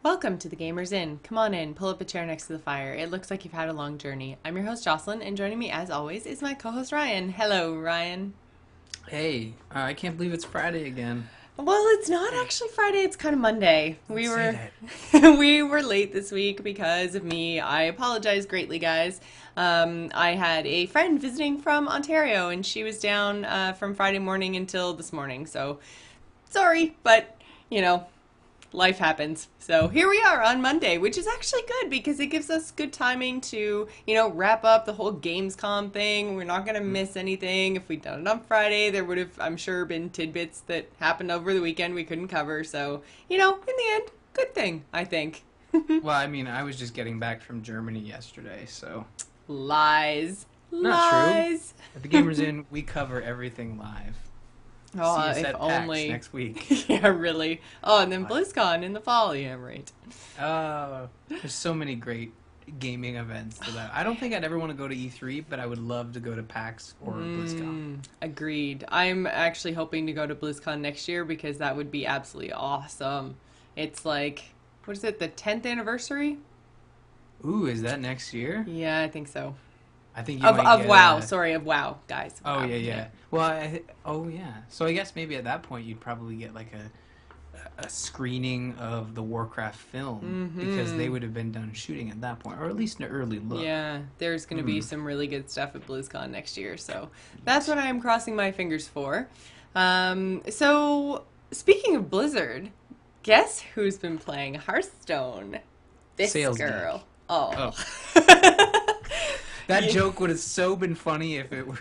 Welcome to the Gamers Inn. Come on in, pull up a chair next to the fire. It looks like you've had a long journey. I'm your host Jocelyn, and joining me as always is my co-host Ryan. Hello, Ryan. Hey, I can't believe it's Friday again. Well, it's not actually Friday, it's kind of Monday. Don't We say were that. we were late this week because of me. I apologize greatly, guys. I had a friend visiting from Ontario, and she was down from Friday morning until this morning. So, sorry, but you know, life happens. So here we are on Monday, which is actually good because it gives us good timing to, wrap up the whole Gamescom thing. We're not going to miss anything. If we'd done it on Friday, there would have, I'm sure, been tidbits that happened over the weekend we couldn't cover. So, in the end, good thing, I think. Well, I mean, I was just getting back from Germany yesterday, so Lies. not true. Lies. At the Gamers Inn, we cover everything live. Oh, See us if at PAX only. next week. Yeah, really. Oh, and then What? BlizzCon in the fall. Yeah, right. There's so many great gaming events that I don't think I'd ever want to go to E3, but I would love to go to PAX or BlizzCon. Agreed. I'm actually hoping to go to BlizzCon next year because that would be absolutely awesome. It's like, what is it, the 10th anniversary? Ooh, is that next year? Yeah, I think so. I think you Of might of get WoW, sorry, of WoW, guys. Oh WoW. yeah. Well, oh yeah. So I guess maybe at that point you'd probably get like a screening of the Warcraft film because they would have been done shooting at that point, or at least an early look. Yeah, there's going to be some really good stuff at BlizzCon next year, so that's what I am crossing my fingers for. So speaking of Blizzard, guess who's been playing Hearthstone? This Sales girl. geek. Oh. That Yeah. joke would have so been funny if it was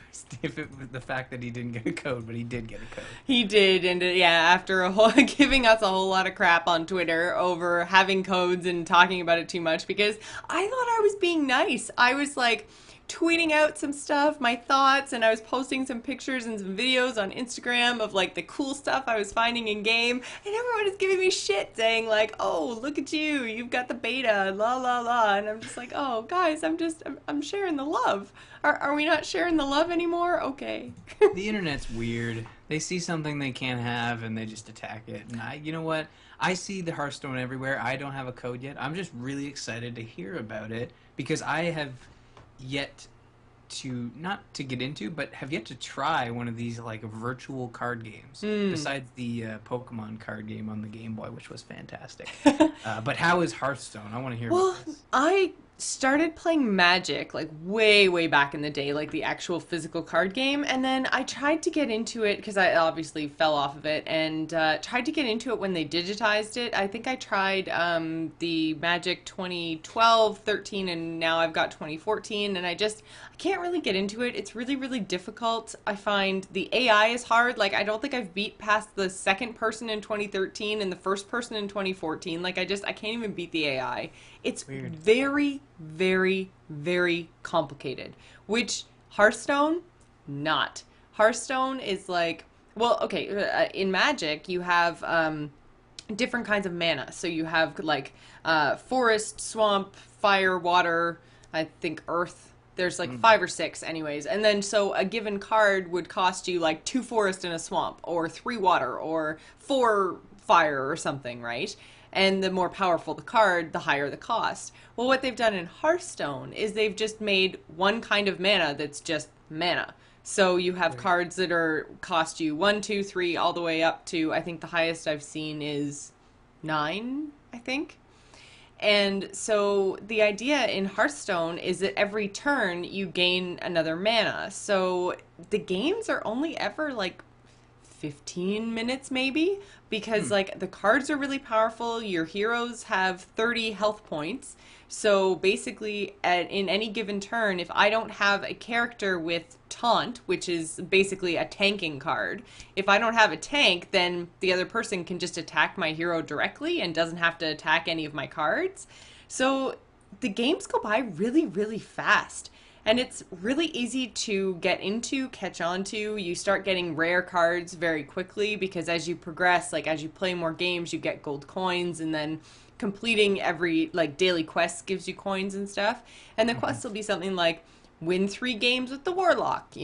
the fact that he didn't get a code, but he did get a code. He did, and yeah, after a whole giving us a whole lot of crap on Twitter over having codes and talking about it too much because I thought I was being nice. I was like tweeting out some stuff, my thoughts, and I was posting some pictures and some videos on Instagram of like the cool stuff I was finding in game, and everyone is giving me shit saying like, "Oh, look at you, you've got the beta, la la la," and I'm just like, "Oh, guys, I'm sharing the love. Are we not sharing the love anymore? Okay." The internet's weird. They see something they can't have and they just attack it. And you know what? I see the Hearthstone everywhere. I don't have a code yet. I'm just really excited to hear about it because I have yet to not to get into, but have yet to try one of these like virtual card games. Besides the Pokemon card game on the Game Boy, which was fantastic. But how is Hearthstone? I want to hear Well, about this. I started playing Magic like way back in the day, like the actual physical card game, and then I tried to get into it because I obviously fell off of it and tried to get into it when they digitized it. I think I tried the Magic 2012, 13, and now I've got 2014, and I can't really get into it. It's really difficult. I find the AI is hard. Like, I don't think I've beat past the second person in 2013 and the first person in 2014. Like, I can't even beat the AI. It's Weird. very complicated, which Hearthstone, not. Hearthstone is like, well, okay, in Magic, you have different kinds of mana. So you have like forest, swamp, fire, water, I think earth. There's like 5 or 6 anyways. And then so a given card would cost you like 2 forest and a swamp, or 3 water, or 4 fire or something, right? And the more powerful the card, the higher the cost. Well, what they've done in Hearthstone is they've just made one kind of mana that's just mana. So you have cards that are cost you 1, 2, 3, all the way up to, I think the highest I've seen is 9, I think. And so the idea in Hearthstone is that every turn you gain another mana. So the games are only ever like 15 minutes maybe because like the cards are really powerful. Your heroes have 30 health points. So basically in any given turn, if I don't have a character with taunt, which is basically a tanking card, if I don't have a tank, then the other person can just attack my hero directly and doesn't have to attack any of my cards. So the games go by really fast. And it's really easy to get into, catch on to. You start getting rare cards very quickly because as you progress, like as you play more games, you get gold coins, and then completing every like daily quest gives you coins and stuff. And the quests will be something like win 3 games with the warlock,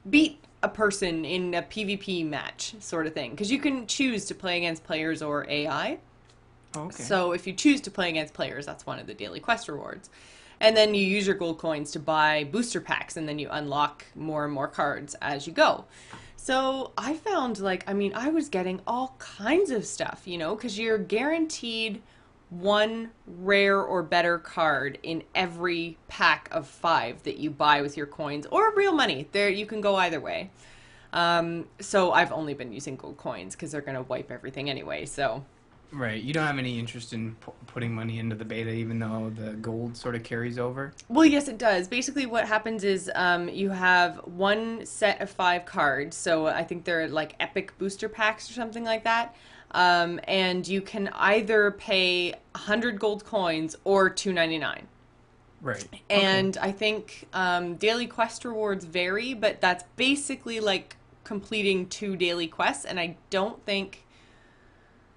beat a person in a PvP match sort of thing. Because you can choose to play against players or AI. Oh, okay. So if you choose to play against players, that's one of the daily quest rewards. And then you use your gold coins to buy booster packs, and then you unlock more and more cards as you go. So I found, like, I mean, I was getting all kinds of stuff, you know, because you're guaranteed one rare or better card in every pack of 5 that you buy with your coins or real money. There, you can go either way. So I've only been using gold coins because they're going to wipe everything anyway. So Right. You don't have any interest in putting money into the beta, even though the gold sort of carries over? well, yes, it does. Basically, what happens is you have one set of 5 cards. So I think they're like epic booster packs or something like that. And you can either pay 100 gold coins or 2.99. Right. And I think daily quest rewards vary, but that's basically like completing 2 daily quests. And I don't think.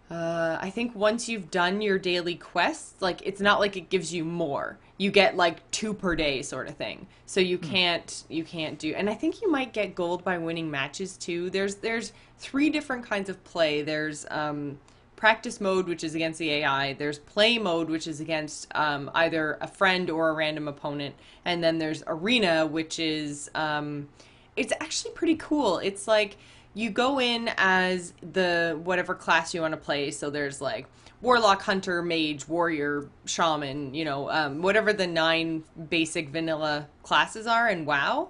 I think once you've done your daily quests, like it's not like it gives you more. You get like 2 per day sort of thing. So you can't do. And I think you might get gold by winning matches too. There's 3 different kinds of play. There's practice mode, which is against the AI. There's play mode, which is against either a friend or a random opponent. And then there's arena, which is it's actually pretty cool. It's like you go in as the whatever class you want to play. So there's like warlock, hunter, mage, warrior, shaman, you know, whatever the 9 basic vanilla classes are in WoW.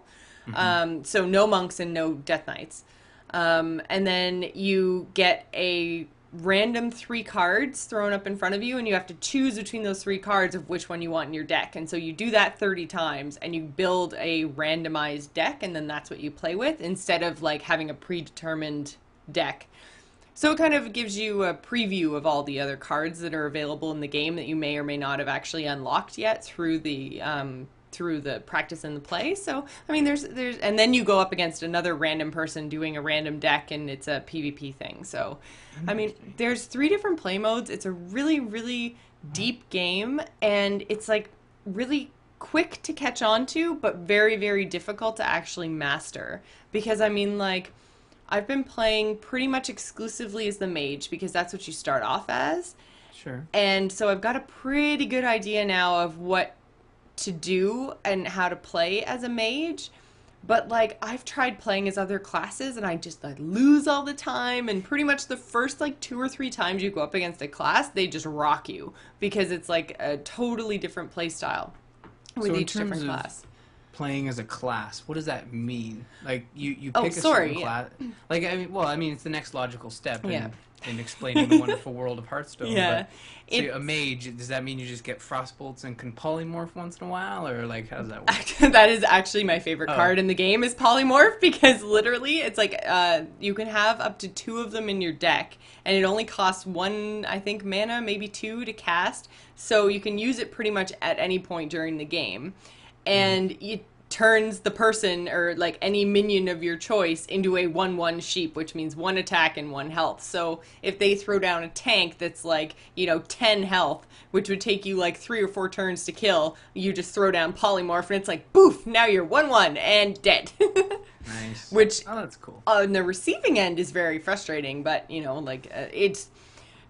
So no monks and no death knights. And then you get a random 3 cards thrown up in front of you, and you have to choose between those 3 cards of which one you want in your deck. And so you do that 30 times, and you build a randomized deck, and then that's what you play with instead of like having a predetermined deck. So it kind of gives you a preview of all the other cards that are available in the game that you may or may not have actually unlocked yet through the practice and the play. So I mean, there's and then you go up against another random person doing a random deck, and it's a PvP thing. So I mean, there's 3 different play modes. It's a really, really deep game, and it's like really quick to catch on to, but very, very difficult to actually master. Because I mean, like, I've been playing pretty much exclusively as the mage because that's what you start off as. Sure. And so I've got a pretty good idea now of what to do and how to play as a mage. But like, I've tried playing as other classes and I lose all the time, and pretty much the first like 2 or 3 times you go up against a class, they just rock you because it's like a totally different play style with each different class. Playing as a class, what does that mean? Like you Oh, pick a sorry, certain class. Like I mean it's the next logical step Yeah. in explaining the wonderful world of Hearthstone. Yeah. But, so a mage, does that mean you just get frostbolts and can polymorph once in a while, or like how does that work? That is actually my favorite card in the game is polymorph, because literally it's like you can have up to 2 of them in your deck, and it only costs 1, I think, mana, maybe 2 to cast. So you can use it pretty much at any point during the game. And it turns the person or like any minion of your choice into a 1/1 sheep, which means 1 attack and 1 health. So if they throw down a tank that's like, 10 health, which would take you like 3 or 4 turns to kill, you just throw down polymorph and it's like, boof, now you're 1/1 and dead. Nice. Which that's cool. on the receiving end is very frustrating, but it's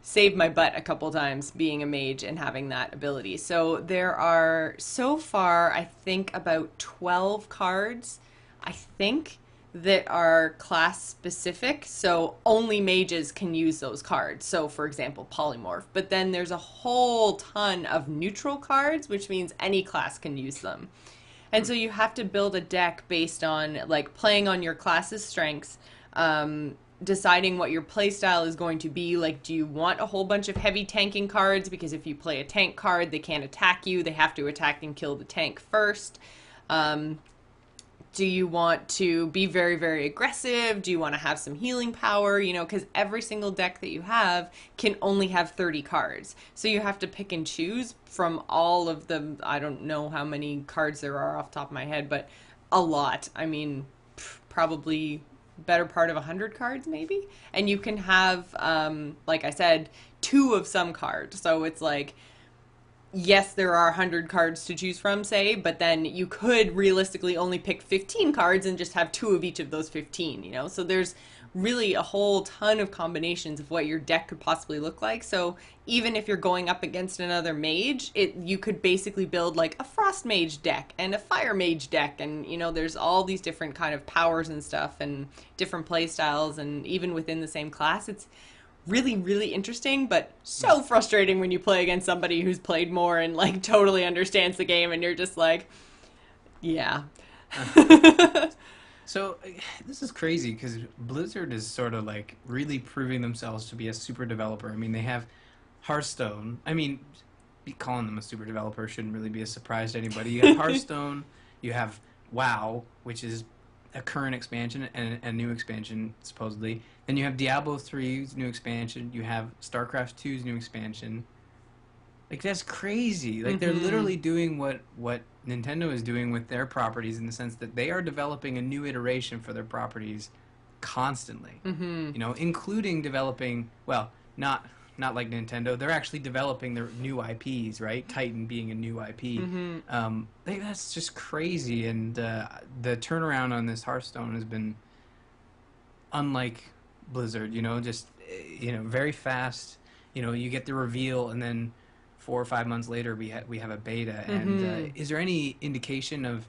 saved my butt a couple times being a mage and having that ability. So there are, so far, I think about 12 cards, I think, that are class specific. So only mages can use those cards. So for example, polymorph. But then there's a whole ton of neutral cards, which means any class can use them. And so you have to build a deck based on like playing on your class's strengths, deciding what your playstyle is going to be. Like, do you want a whole bunch of heavy tanking cards? Because if you play a tank card, they can't attack you. They have to attack and kill the tank first. Do you want to be very, very aggressive? Do you want to have some healing power? Because every single deck that you have can only have 30 cards. So you have to pick and choose from all of the, I don't know how many cards there are off the top of my head, but a lot. I mean, probably better part of 100 cards maybe, and you can have like I said, 2 of some cards. So it's like, yes, there are 100 cards to choose from, say, but then you could realistically only pick 15 cards and just have 2 of each of those 15. So there's really a whole ton of combinations of what your deck could possibly look like. So even if you're going up against another mage, you could basically build like a frost mage deck and a fire mage deck, and you know there's all these different kind of powers and stuff and different play styles, and even within the same class, it's really, really interesting, but so frustrating when you play against somebody who's played more and like totally understands the game, and you're just like, yeah. So this is crazy because Blizzard is sort of like really proving themselves to be a super developer. I mean, they have Hearthstone. I mean, calling them a super developer shouldn't really be a surprise to anybody. You have Hearthstone, you have WoW, which is a current expansion and a new expansion supposedly. Then you have Diablo 3's new expansion. You have StarCraft 2's new expansion. Like, that's crazy. Like, they're literally doing what Nintendo is doing with their properties, in the sense that they are developing a new iteration for their properties constantly. You know, including developing, well, not like Nintendo. They're actually developing their new IPs, right? Titan being a new IP. That's just crazy. And the turnaround on this Hearthstone has been unlike Blizzard, you know, just, you know, very fast. You know, you get the reveal, and then 4 or 5 months later, we have a beta. And is there any indication of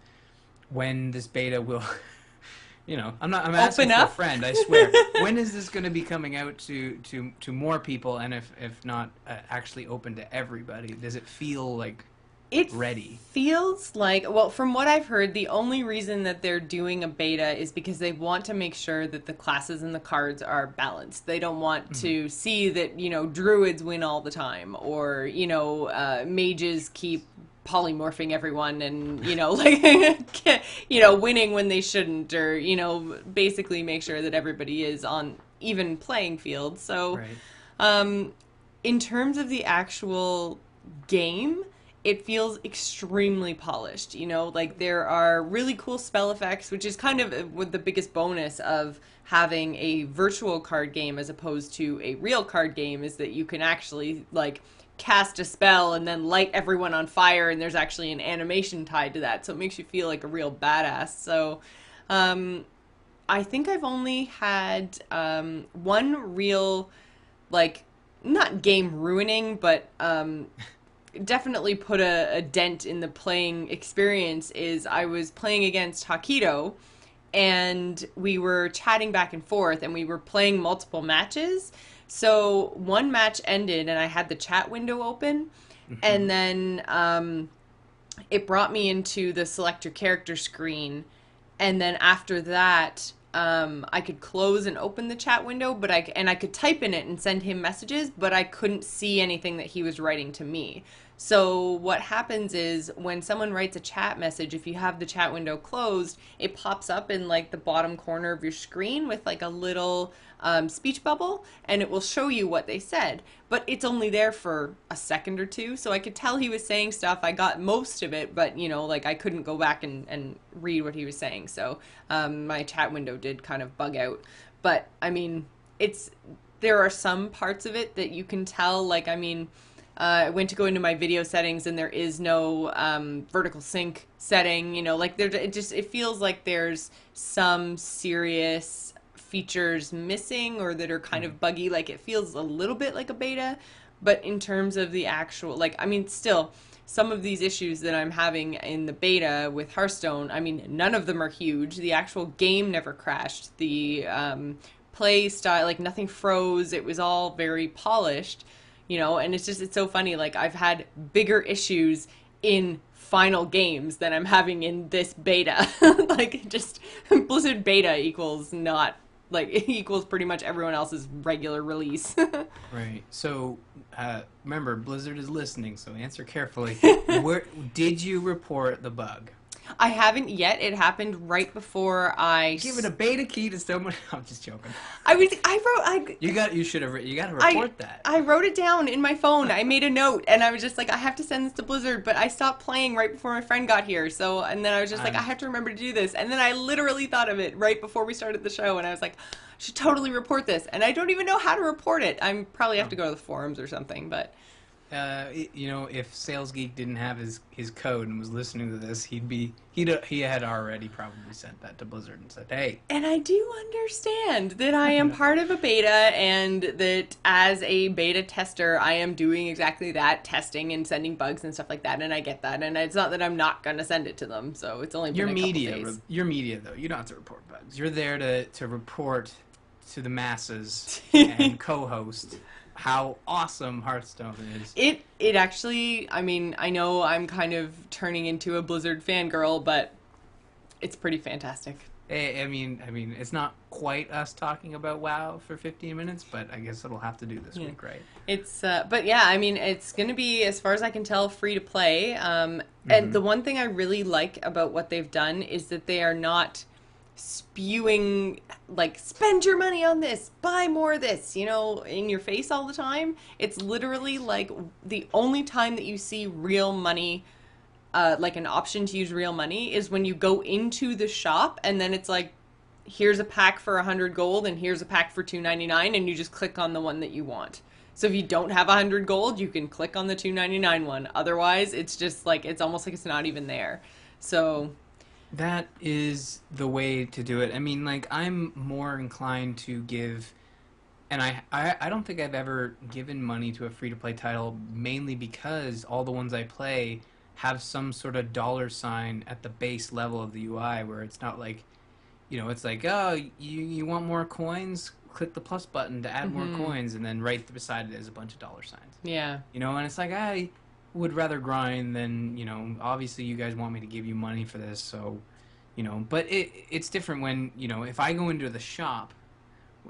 when this beta will, you know, I'm asking for a friend, I swear. When is this going to be coming out to more people, and if not actually open to everybody? Does it feel like ready? Feels like, well, from what I've heard, the only reason that they're doing a beta is because they want to make sure that the classes and the cards are balanced. They don't want to see that, you know, druids win all the time, or, you know, mages keep polymorphing everyone and, you know, like, you know, winning when they shouldn't, or, you know, basically make sure that everybody is on even playing field. So, in terms of the actual game, it feels extremely polished, you know, like there are really cool spell effects, which is kind of with the biggest bonus of having a virtual card game as opposed to a real card game, is that you can actually like cast a spell and then light everyone on fire, and there's actually an animation tied to that, so it makes you feel like a real badass. So I think I've only had one real, like, not game ruining, but definitely put a dent in the playing experience. Is I was playing against Hakito, and we were chatting back and forth, and we were playing multiple matches. So one match ended, and I had the chat window open, and then it brought me into the select your character screen, and then after that, I could close and open the chat window, but I could type in it and send him messages, but I couldn't see anything that he was writing to me. So what happens is when someone writes a chat message, if you have the chat window closed, it pops up in like the bottom corner of your screen with like a little speech bubble, and it will show you what they said. But it's only there for a second or two, so I could tell he was saying stuff. I got most of it, but you know, like I couldn't go back and read what he was saying. So my chat window did kind of bug out. But I mean, there are some parts of it that you can tell. Like, I mean, I went to go into my video settings, and there is no vertical sync setting. You know, like it feels like there's some serious features missing, or that are kind of buggy. Like, it feels a little bit like a beta, but in terms of the actual, like, I mean, still, some of these issues that I'm having in the beta with Hearthstone, I mean, none of them are huge. The actual game never crashed. The play style, like, nothing froze. It was all very polished, you know, and it's so funny. Like, I've had bigger issues in final games than I'm having in this beta. Like, just Blizzard beta equals not, like, it equals pretty much everyone else's regular release. Right. So, remember, Blizzard is listening, so answer carefully. Where did you report the bug? I haven't yet. It happened right before I Give it a beta key to someone. I'm just joking. You got to report that. I wrote it down in my phone. I made a note, and I was just like, I have to send this to Blizzard, but I stopped playing right before my friend got here. So, and then I was just like, I have to remember to do this. And then I literally thought of it right before we started the show, and I was like, I should totally report this. And I don't even know how to report it. I probably have to go to the forums or something, but if Sales Geek didn't have his code and was listening to this, he had already probably sent that to Blizzard and said, "Hey." And I do understand that I am part of a beta and that as a beta tester, I am doing exactly that, testing and sending bugs and stuff like that, and I get that. And it's not that I'm not going to send it to them, so it's only been a couple days. You're media, though. You don't have to report bugs. You're there to report to the masses and co-host how awesome Hearthstone is. It actually, I mean, I know I'm kind of turning into a Blizzard fangirl, but it's pretty fantastic. I mean, it's not quite us talking about WoW for 15 minutes, but I guess it'll have to do this week, right? It's, but yeah, I mean, it's going to be, as far as I can tell, free to play. And the one thing I really like about what they've done is that they are not spewing, like, spend your money on this, buy more of this, in your face all the time. It's literally, like, the only time that you see real money, like an option to use real money, is when you go into the shop and then it's like, here's a pack for 100 gold and here's a pack for $2.99, and you just click on the one that you want. So if you don't have 100 gold, you can click on the $2.99 one. Otherwise, it's just like, it's almost like it's not even there. So that is the way to do it. I mean, like, I'm more inclined to give, and I don't think I've ever given money to a free-to-play title, mainly because all the ones I play have some sort of dollar sign at the base level of the UI, where it's not like, it's like, oh, you want more coins? Click the plus button to add more coins, and then right beside it is a bunch of dollar signs. Yeah. And it's like, I would rather grind than, obviously you guys want me to give you money for this, so, but it's different when, if I go into the shop,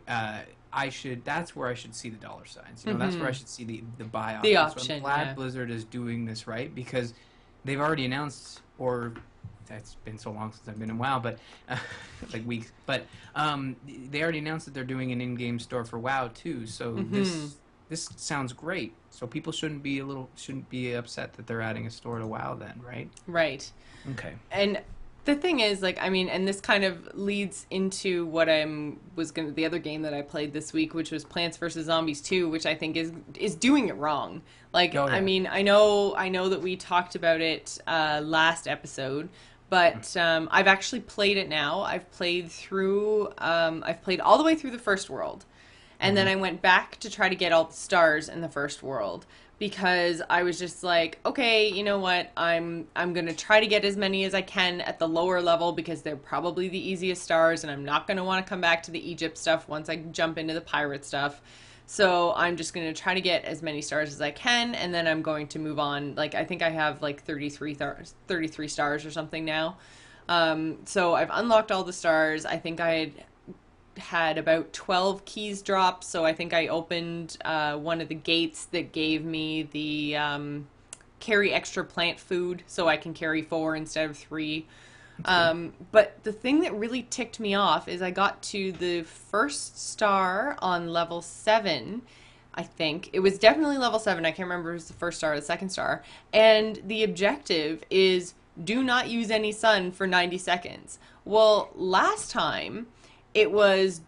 that's where I should see the dollar signs. That's where I should see the buy option. The option, so I'm glad yeah. Blizzard is doing this right, because they've already announced, or that's been so long since I've been in WoW, but like weeks, but they already announced that they're doing an in-game store for WoW too, so this sounds great. So people shouldn't be upset that they're adding a store to WoW then, right? Right. Okay. And the thing is, like, I mean, and this kind of leads into what the other game that I played this week, which was Plants vs. Zombies 2, which I think is doing it wrong. Like, oh, yeah. I mean, I know that we talked about it last episode, but I've actually played it now. I've played all the way through the first world. And then I went back to try to get all the stars in the first world, because I was just like, okay, you know what? I'm going to try to get as many as I can at the lower level, because they're probably the easiest stars, and I'm not going to want to come back to the Egypt stuff once I jump into the pirate stuff. So I'm just going to try to get as many stars as I can, and then I'm going to move on. Like, I think I have like 33 stars or something now. So I've unlocked all the stars. I think I had about 12 keys dropped, so I think I opened one of the gates that gave me the carry extra plant food, so I can carry 4 instead of 3. But the thing that really ticked me off is I got to the first star on level 7. I think it was definitely level 7. I can't remember if it was the first star or the second star. And the objective is, do not use any sun for 90 seconds. Well, last time it was,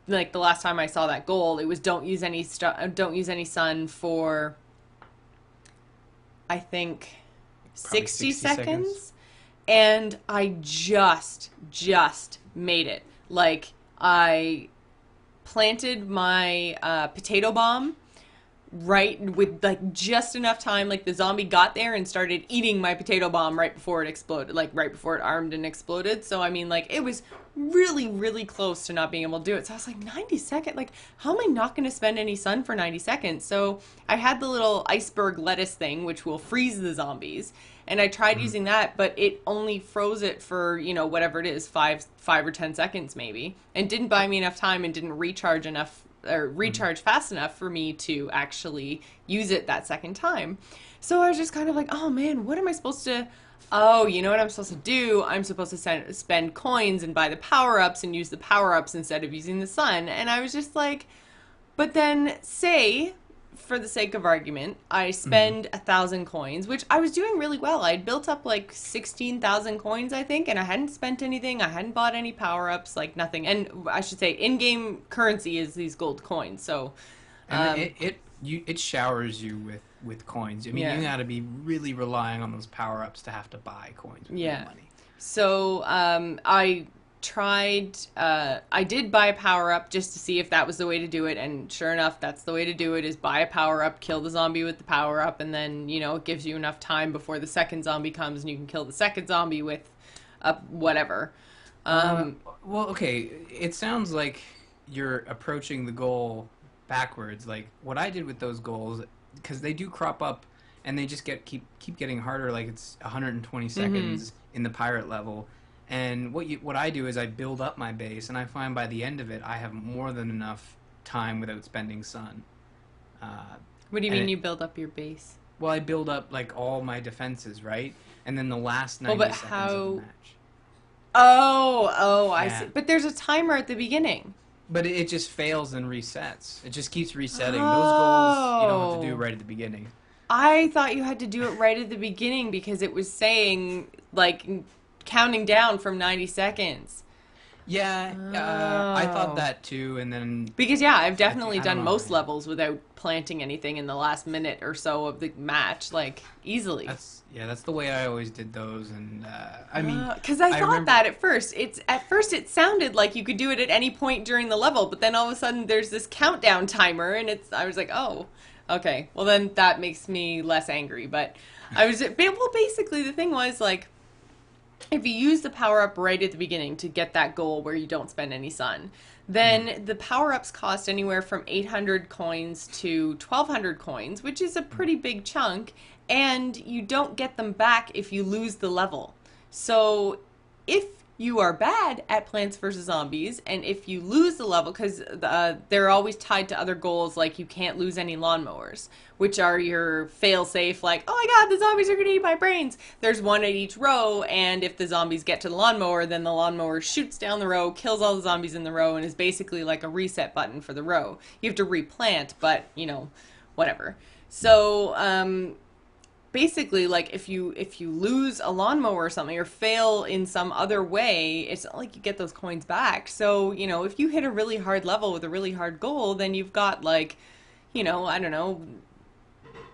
like, the last time I saw that goal, it was don't use any sun for, I think, 60 seconds. And I just made it. Like, I planted my potato bomb right with, like, just enough time. Like, the zombie got there and started eating my potato bomb right before it exploded, like right before it armed and exploded. So I mean, like, it was really close to not being able to do it. So I was like, 90 seconds, like, how am I not going to spend any sun for 90 seconds? So I had the little iceberg lettuce thing, which will freeze the zombies, and I tried using that, but it only froze it for, whatever it is, 5 or 10 seconds maybe, and didn't buy me enough time and didn't recharge fast enough for me to actually use it that second time. So I was just kind of like, oh man, what am I supposed to... Oh, you know what I'm supposed to do? I'm supposed to spend coins and buy the power-ups and use the power-ups instead of using the sun. And I was just like, but then say, for the sake of argument, I spend 1,000 coins, which I was doing really well. I'd built up like 16,000 coins, I think, and I hadn't spent anything. I hadn't bought any power-ups, like nothing. And I should say, in-game currency is these gold coins. So And it showers you with coins. I mean, Yeah. you got to be really relying on those power ups to have to buy coins with Yeah. real money. So I did buy a power up just to see if that was the way to do it, and sure enough, that's the way to do it, is buy a power up, kill the zombie with the power up, and then, it gives you enough time before the second zombie comes and you can kill the second zombie with whatever. Well, okay, it sounds like you're approaching the goal backwards. Like what I did with those goals, because they do crop up and they just keep getting harder. Like it's 120 seconds in the pirate level. And what I do is I build up my base, and I find by the end of it, I have more than enough time without spending sun. What do you mean you build up your base? Well, I build up like all my defenses, right? And then the last 90 but seconds how? of the match. Oh, I Yeah. see. But there's a timer at the beginning. But it just fails and resets. It just keeps resetting. Those goals you don't have to do right at the beginning. I thought you had to do it right at the beginning because it was saying, like, counting down from 90 seconds. Yeah, I thought that too, and then... Because, yeah, I've definitely I don't done know. most levels without planting anything in the last minute or so of the match, like, easily. That's the way I always did those, and I mean... Because I thought remember- that at first. At first it sounded like you could do it at any point during the level, but then all of a sudden there's this countdown timer, and I was like, oh, okay. Well, then that makes me less angry, but basically the thing was, like, if you use the power-up right at the beginning to get that goal where you don't spend any sun, then the power-ups cost anywhere from 800 coins to 1,200 coins, which is a pretty big chunk, and you don't get them back if you lose the level. So if you are bad at Plants vs. Zombies, and if you lose the level, because they're always tied to other goals, like you can't lose any lawnmowers, which are your fail-safe, like, oh my god, the zombies are going to eat my brains. There's one at each row, and if the zombies get to the lawnmower, then the lawnmower shoots down the row, kills all the zombies in the row, and is basically like a reset button for the row. You have to replant, but, whatever. So, basically, like, if you lose a lawnmower or something, or fail in some other way, it's not like you get those coins back. So, if you hit a really hard level with a really hard goal, then you've got, like, I don't know,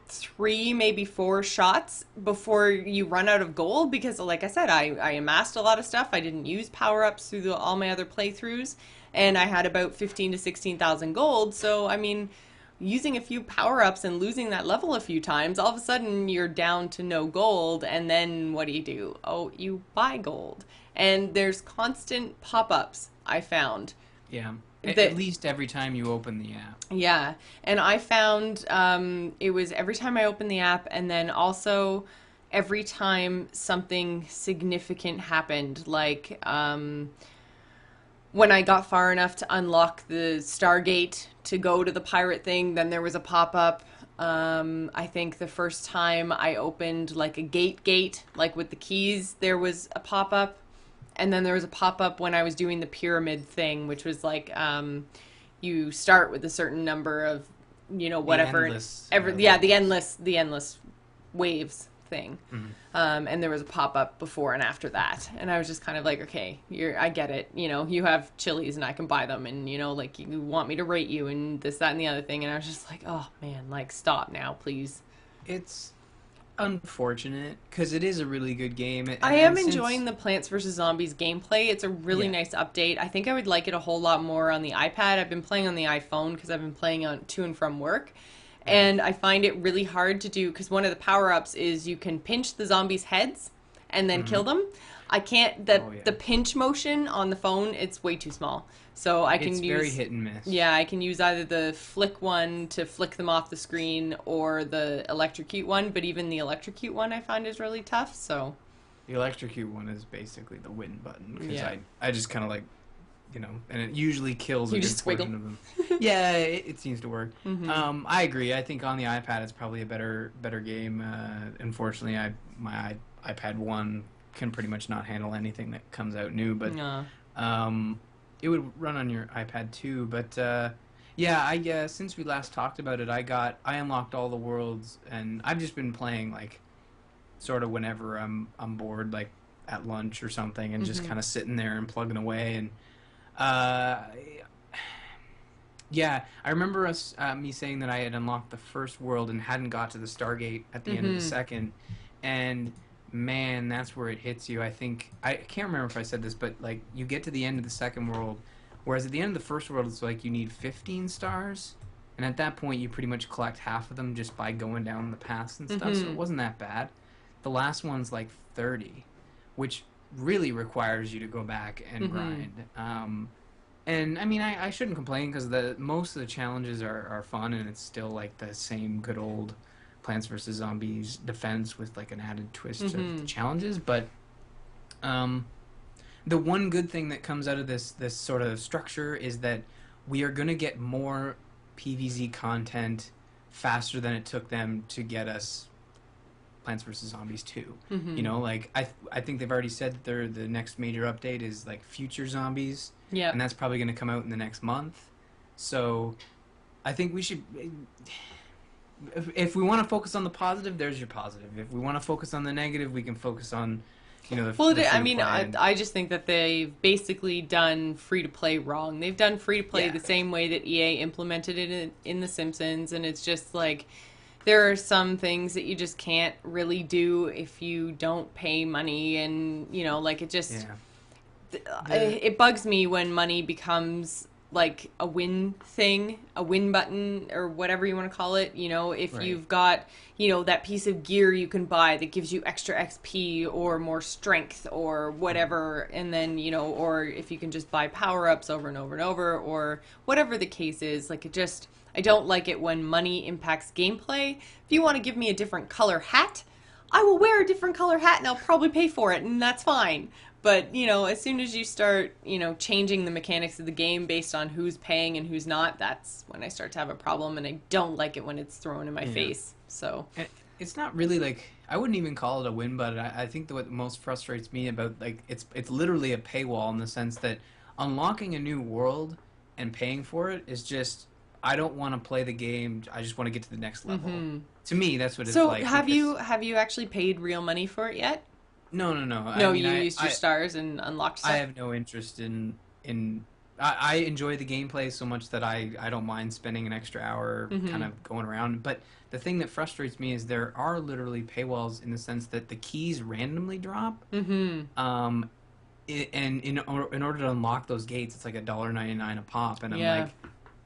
3, maybe 4 shots before you run out of gold, because, like I said, I amassed a lot of stuff. I didn't use power-ups through all my other playthroughs, and I had about 15 to 16,000 gold. So, I mean, using a few power-ups and losing that level a few times, all of a sudden you're down to no gold, and then what do? Oh, you buy gold. And there's constant pop-ups, I found. Yeah, at least every time you open the app. Yeah, and I found it was every time I opened the app, and then also every time something significant happened, like when I got far enough to unlock the Stargate to go to the pirate thing, then there was a pop-up. I think the first time I opened like a gate, like with the keys, there was a pop-up. And then there was a pop-up when I was doing the pyramid thing, which was like you start with a certain number of, whatever. The endless waves thing. Mm-hmm. And there was a pop-up before and after that. And I was just kind of like, okay, I get it. You have chilies and I can buy them, and, like, you want me to rate you and this, that, and the other thing. And I was just like, oh, man, like, stop now, please. It's unfortunate, because it is a really good game. I am enjoying the Plants vs. Zombies gameplay. It's a really nice update. I think I would like it a whole lot more on the iPad. I've been playing on the iPhone because I've been playing on to and from work. And I find it really hard to do, because one of the power-ups is you can pinch the zombies' heads and then kill them. I can't, the pinch motion on the phone, it's way too small. So I can It's very hit and miss. Yeah, I can use either the flick one to flick them off the screen or the electrocute one, but even the electrocute one I find is really tough, so. The electrocute one is basically the win button, because Yeah. I just kind of like, and it usually kills a You good just portion wiggle. of them. Yeah, it seems to work. Mm-hmm. I agree. I think on the iPad it's probably a better game. Unfortunately, my iPad 1 can pretty much not handle anything that comes out new, but it would run on your iPad 2. But yeah, since we last talked about it, I unlocked all the worlds, and I've just been playing, like, sort of whenever I'm bored, like at lunch or something, and just kind of sitting there and plugging away. And Yeah, I remember me saying that I had unlocked the first world and hadn't got to the Stargate at the end of the Mm-hmm. second, and man, that's where it hits you. I think I can't remember if I said this, but like you get to the end of the second world, whereas at the end of the first world, it's like you need 15 stars, and at that point, you pretty much collect half of them just by going down the paths and stuff. So Mm-hmm. it wasn't that bad. The last one's like 30, which really requires you to go back and Mm-hmm. grind. And I mean, I shouldn't complain because the most of the challenges are fun and it's still like the same good old Plants vs Zombies defense with like an added twist of the Mm-hmm. challenges. But um, the one good thing that comes out of this sort of structure is that we are going to get more PvZ content faster than it took them to get us Plants vs Zombies 2. You Mm-hmm. know, like I think they've already said that the next major update is like future zombies, Yeah. and that's probably going to come out in the next month. So I think we should, if we want to focus on the positive, there's your positive. If we want to focus on the negative, we can focus on, Well, the I free to mean, play. I just think that they've basically done free to play wrong. They've done free to play Yeah, the same way that EA implemented it in The Simpsons, and it's just like there are some things that you just can't really do if you don't pay money, and like it just yeah. The it bugs me when money becomes like a win thing, a win button, or whatever you want to call it. If right. you've got, that piece of gear you can buy that gives you extra XP or more strength or whatever, and then, or if you can just buy power ups over and over and over, or whatever the case is, like it just, I don't like it when money impacts gameplay. If you want to give me a different color hat, I will wear a different color hat and I'll probably pay for it, and that's fine. But, as soon as you start, changing the mechanics of the game based on who's paying and who's not, that's when I start to have a problem, and I don't like it when it's thrown in my Yeah. face. So, And it's not really like I wouldn't even call it a win, but I think that what most frustrates me about like it's literally a paywall in the sense that unlocking a new world and paying for it is just I don't want to play the game. I just want to get to the next level. hmm To me, that's what it's so like have because you have you actually paid real money for it yet? no, no, no. I No, mean, you used your stars and unlocked I stuff? have no interest in I enjoy the gameplay so much that I don't mind spending an extra hour kind hmm of going around. But the thing that frustrates me is there are literally paywalls in the sense that the keys randomly drop. hmm Um, and in order to unlock those gates, it's like $1.99 a pop, and I'm Yeah. like,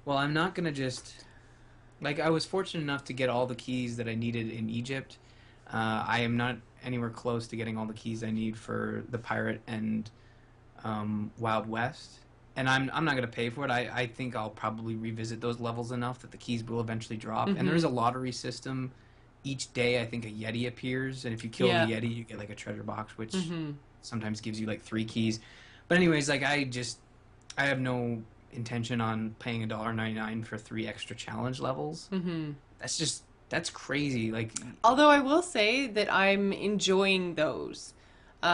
well, I'm not gonna just like I was fortunate enough to get all the keys that I needed in Egypt. I am not anywhere close to getting all the keys I need for the Pirate and Wild West, and I'm not gonna pay for it. I think I'll probably revisit those levels enough that the keys will eventually drop. And there is hmm a lottery system. Each day, I think a Yeti appears, and if you kill the Yeah. Yeti, you get like a treasure box, which hmm sometimes gives you like 3 keys. But anyways, like I have no intention on paying $1.99 for 3 extra challenge levels. hmm That's crazy. Like Although I will say that I'm enjoying those.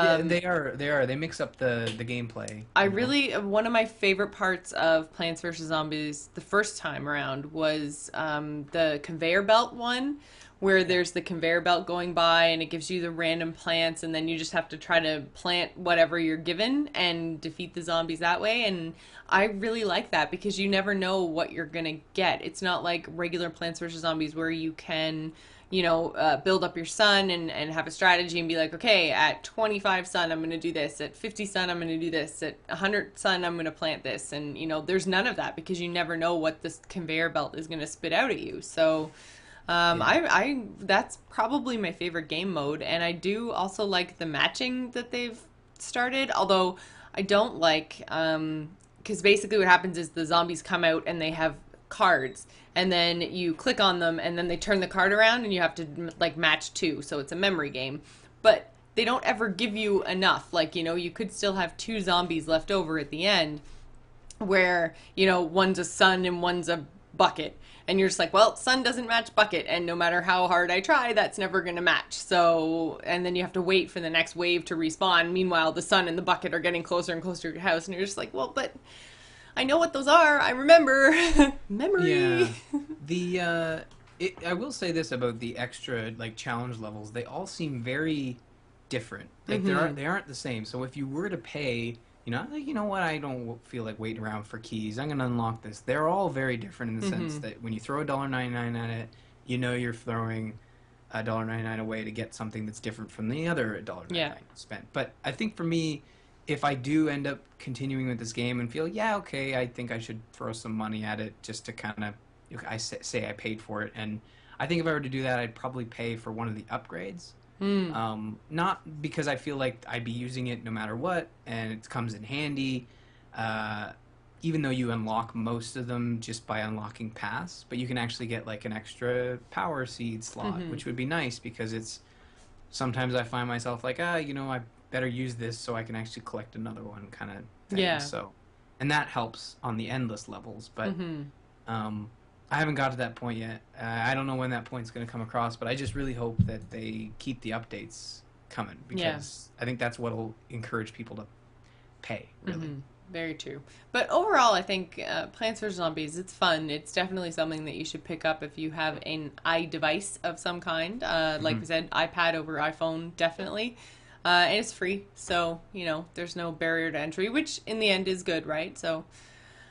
yeah, Um, they mix up the gameplay. I really, one of my favorite parts of Plants vs. Zombies the first time around was the conveyor belt one, where Yeah. there's the conveyor belt going by and it gives you the random plants, and then you just have to try to plant whatever you're given and defeat the zombies that way. And I really like that because you never know what you're going to get. It's not like regular Plants vs. Zombies where you can build up your sun and have a strategy and be like, okay, at 25 sun, I'm going to do this. At 50 sun, I'm going to do this. At 100 sun, I'm going to plant this. And, there's none of that because you never know what this conveyor belt is going to spit out at you. So, Yeah. that's probably my favorite game mode. And I do also like the matching that they've started, although I don't like, because basically what happens is the zombies come out and they have cards, and then you click on them and then they turn the card around and you have to like match two, so it's a memory game. But they don't ever give you enough, like, you could still have two zombies left over at the end where, one's a sun and one's a bucket, and you're just like, well, sun doesn't match bucket, and no matter how hard I try, that's never going to match. So, and then you have to wait for the next wave to respawn. Meanwhile, the sun and the bucket are getting closer and closer to your house, and you're just like, well, but I know what those are. I remember. Memory. Yeah. I will say this about the extra like challenge levels. They all seem very different. Like hmm they aren't the same. So if you were to pay Like, you know what, I don't feel like waiting around for keys. I'm gonna unlock this. They're all very different in the sense Mm-hmm. that when you throw $1.99 at it, you're throwing $1.99 away to get something that's different from the other Yeah. $1.99 spent. But I think for me, if I do end up continuing with this game and feel, yeah, okay, I think I should throw some money at it just to kind of, I say I paid for it. And I think if I were to do that, I'd probably pay for one of the upgrades. Mm. Not because I feel like I'd be using it no matter what, and it comes in handy. Uh, Even though you unlock most of them just by unlocking paths, but you can actually get like an extra power seed slot, Mm-hmm. which would be nice because it's sometimes I find myself like, I better use this so I can actually collect another one kind of thing. Yeah. So, and that helps on the endless levels, but Mm-hmm. um, I haven't got to that point yet. I don't know when that point's going to come across, but I just really hope that they keep the updates coming Yeah. because I think that's what'll encourage people to pay, really. Mm-hmm. Very true. But overall, I think Plants vs. Zombies, it's fun. It's definitely something that you should pick up if you have an iDevice of some kind. Like Hmm. we said, iPad over iPhone, definitely. And it's free. So, there's no barrier to entry, which in the end is good, right? So,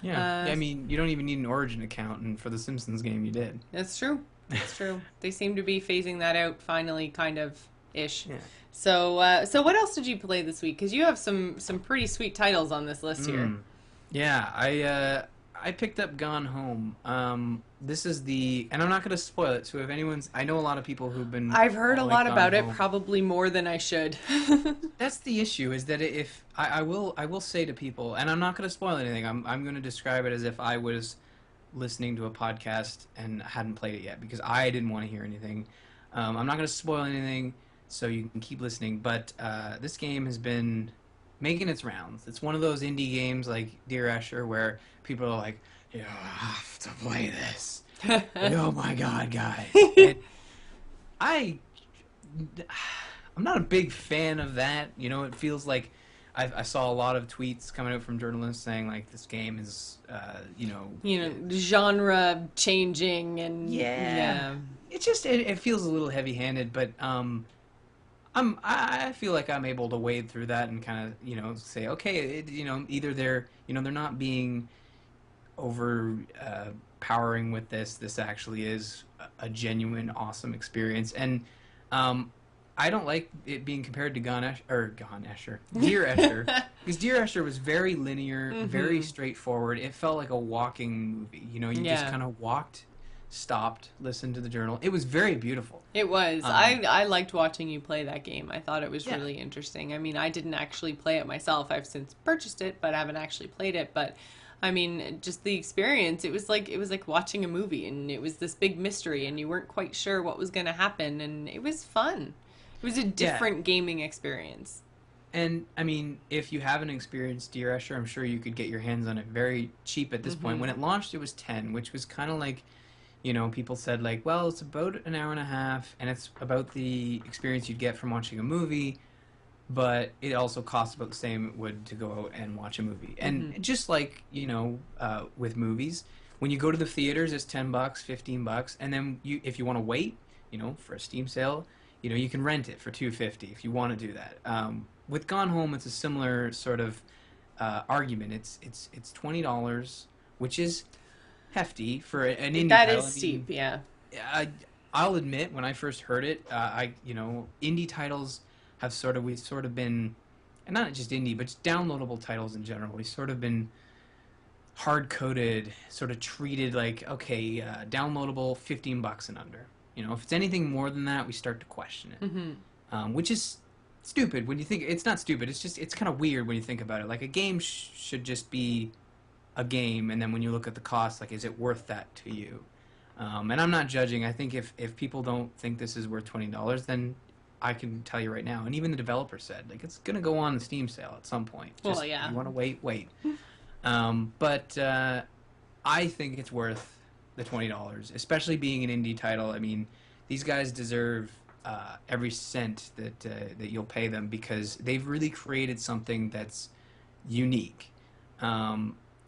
Yeah. uh, I mean, you don't even need an Origin account, and for the Simpsons game, you did. that's true. That's true. They seem to be phasing that out finally, kind of ish. Yeah. So what else did you play this week? Because you have some pretty sweet titles on this list here. Mm. Yeah, I picked up Gone Home. This is and I'm not going to spoil it. So if I know a lot of people who've been I've heard a following lot Gone about it, Home. probably more than I should. That's the issue is that if I will say to people, and I'm not going to spoil anything. I'm going to describe it as if I was listening to a podcast and hadn't played it yet because I didn't want to hear anything. I'm not going to spoil anything, so you can keep listening. But this game has been making its rounds. It's one of those indie games like Dear Escher where people are like, "You have to play this." Like, oh my god, guys! And I I'm not a big fan of that. It feels like I saw a lot of tweets coming out from journalists saying like this game is, Genre changing and yeah. yeah. It feels a little heavy-handed, but I feel like I'm able to wade through that and kind of say okay, either they're not being over powering with this. This actually is a genuine awesome experience, and I don't like it being compared to Gone Escher, Dear Escher, because Dear Escher was very linear, very Hmm. straightforward. It felt like a walking movie. You just Yeah. kind of walked, stopped, listened to the journal. It was very beautiful. It was. Um, I liked watching you play that game. I thought it was yeah, really interesting. I mean, I didn't actually play it myself. I've since purchased it, but I haven't actually played it. But I mean, just the experience, it was like watching a movie and it was this big mystery and you weren't quite sure what was going to happen and it was fun. It was a yeah. different gaming experience. And I mean, if you haven't experienced Dear Escher, I'm sure you could get your hands on it very cheap at this point. Mhm. When it launched, it was 10, which was kind of like, people said like, well, it's about an hour and a half, and it's about the experience you'd get from watching a movie, but it also costs about the same it would to go out and watch a movie. And Mhm. just like with movies, when you go to the theaters, it's $10, $15, and then if you want to wait, for a Steam sale, you can rent it for $2.50 if you want to do that. With Gone Home, it's a similar sort of argument. It's $20, which is hefty for an indie That title. is I steep, mean, yeah. I, I'll admit when I first heard it, indie titles we've sort of been, and not just indie, but just downloadable titles in general. We've sort of been hard coded, sort of treated like okay, downloadable, $15 and under. If it's anything more than that, we start to question it, Mhm. which is stupid when you think. It's not stupid. It's kind of weird when you think about it. Like a game should just be a game, and then when you look at the cost, like is it worth that to you? And I'm not judging. I think if people don't think this is worth $20, then I can tell you right now. And even the developer said like it's gonna go on the Steam sale at some point. Well, Just if yeah. you want to wait, wait. But I think it's worth the $20, especially being an indie title. I mean, these guys deserve every cent that you'll pay them because they've really created something that's unique.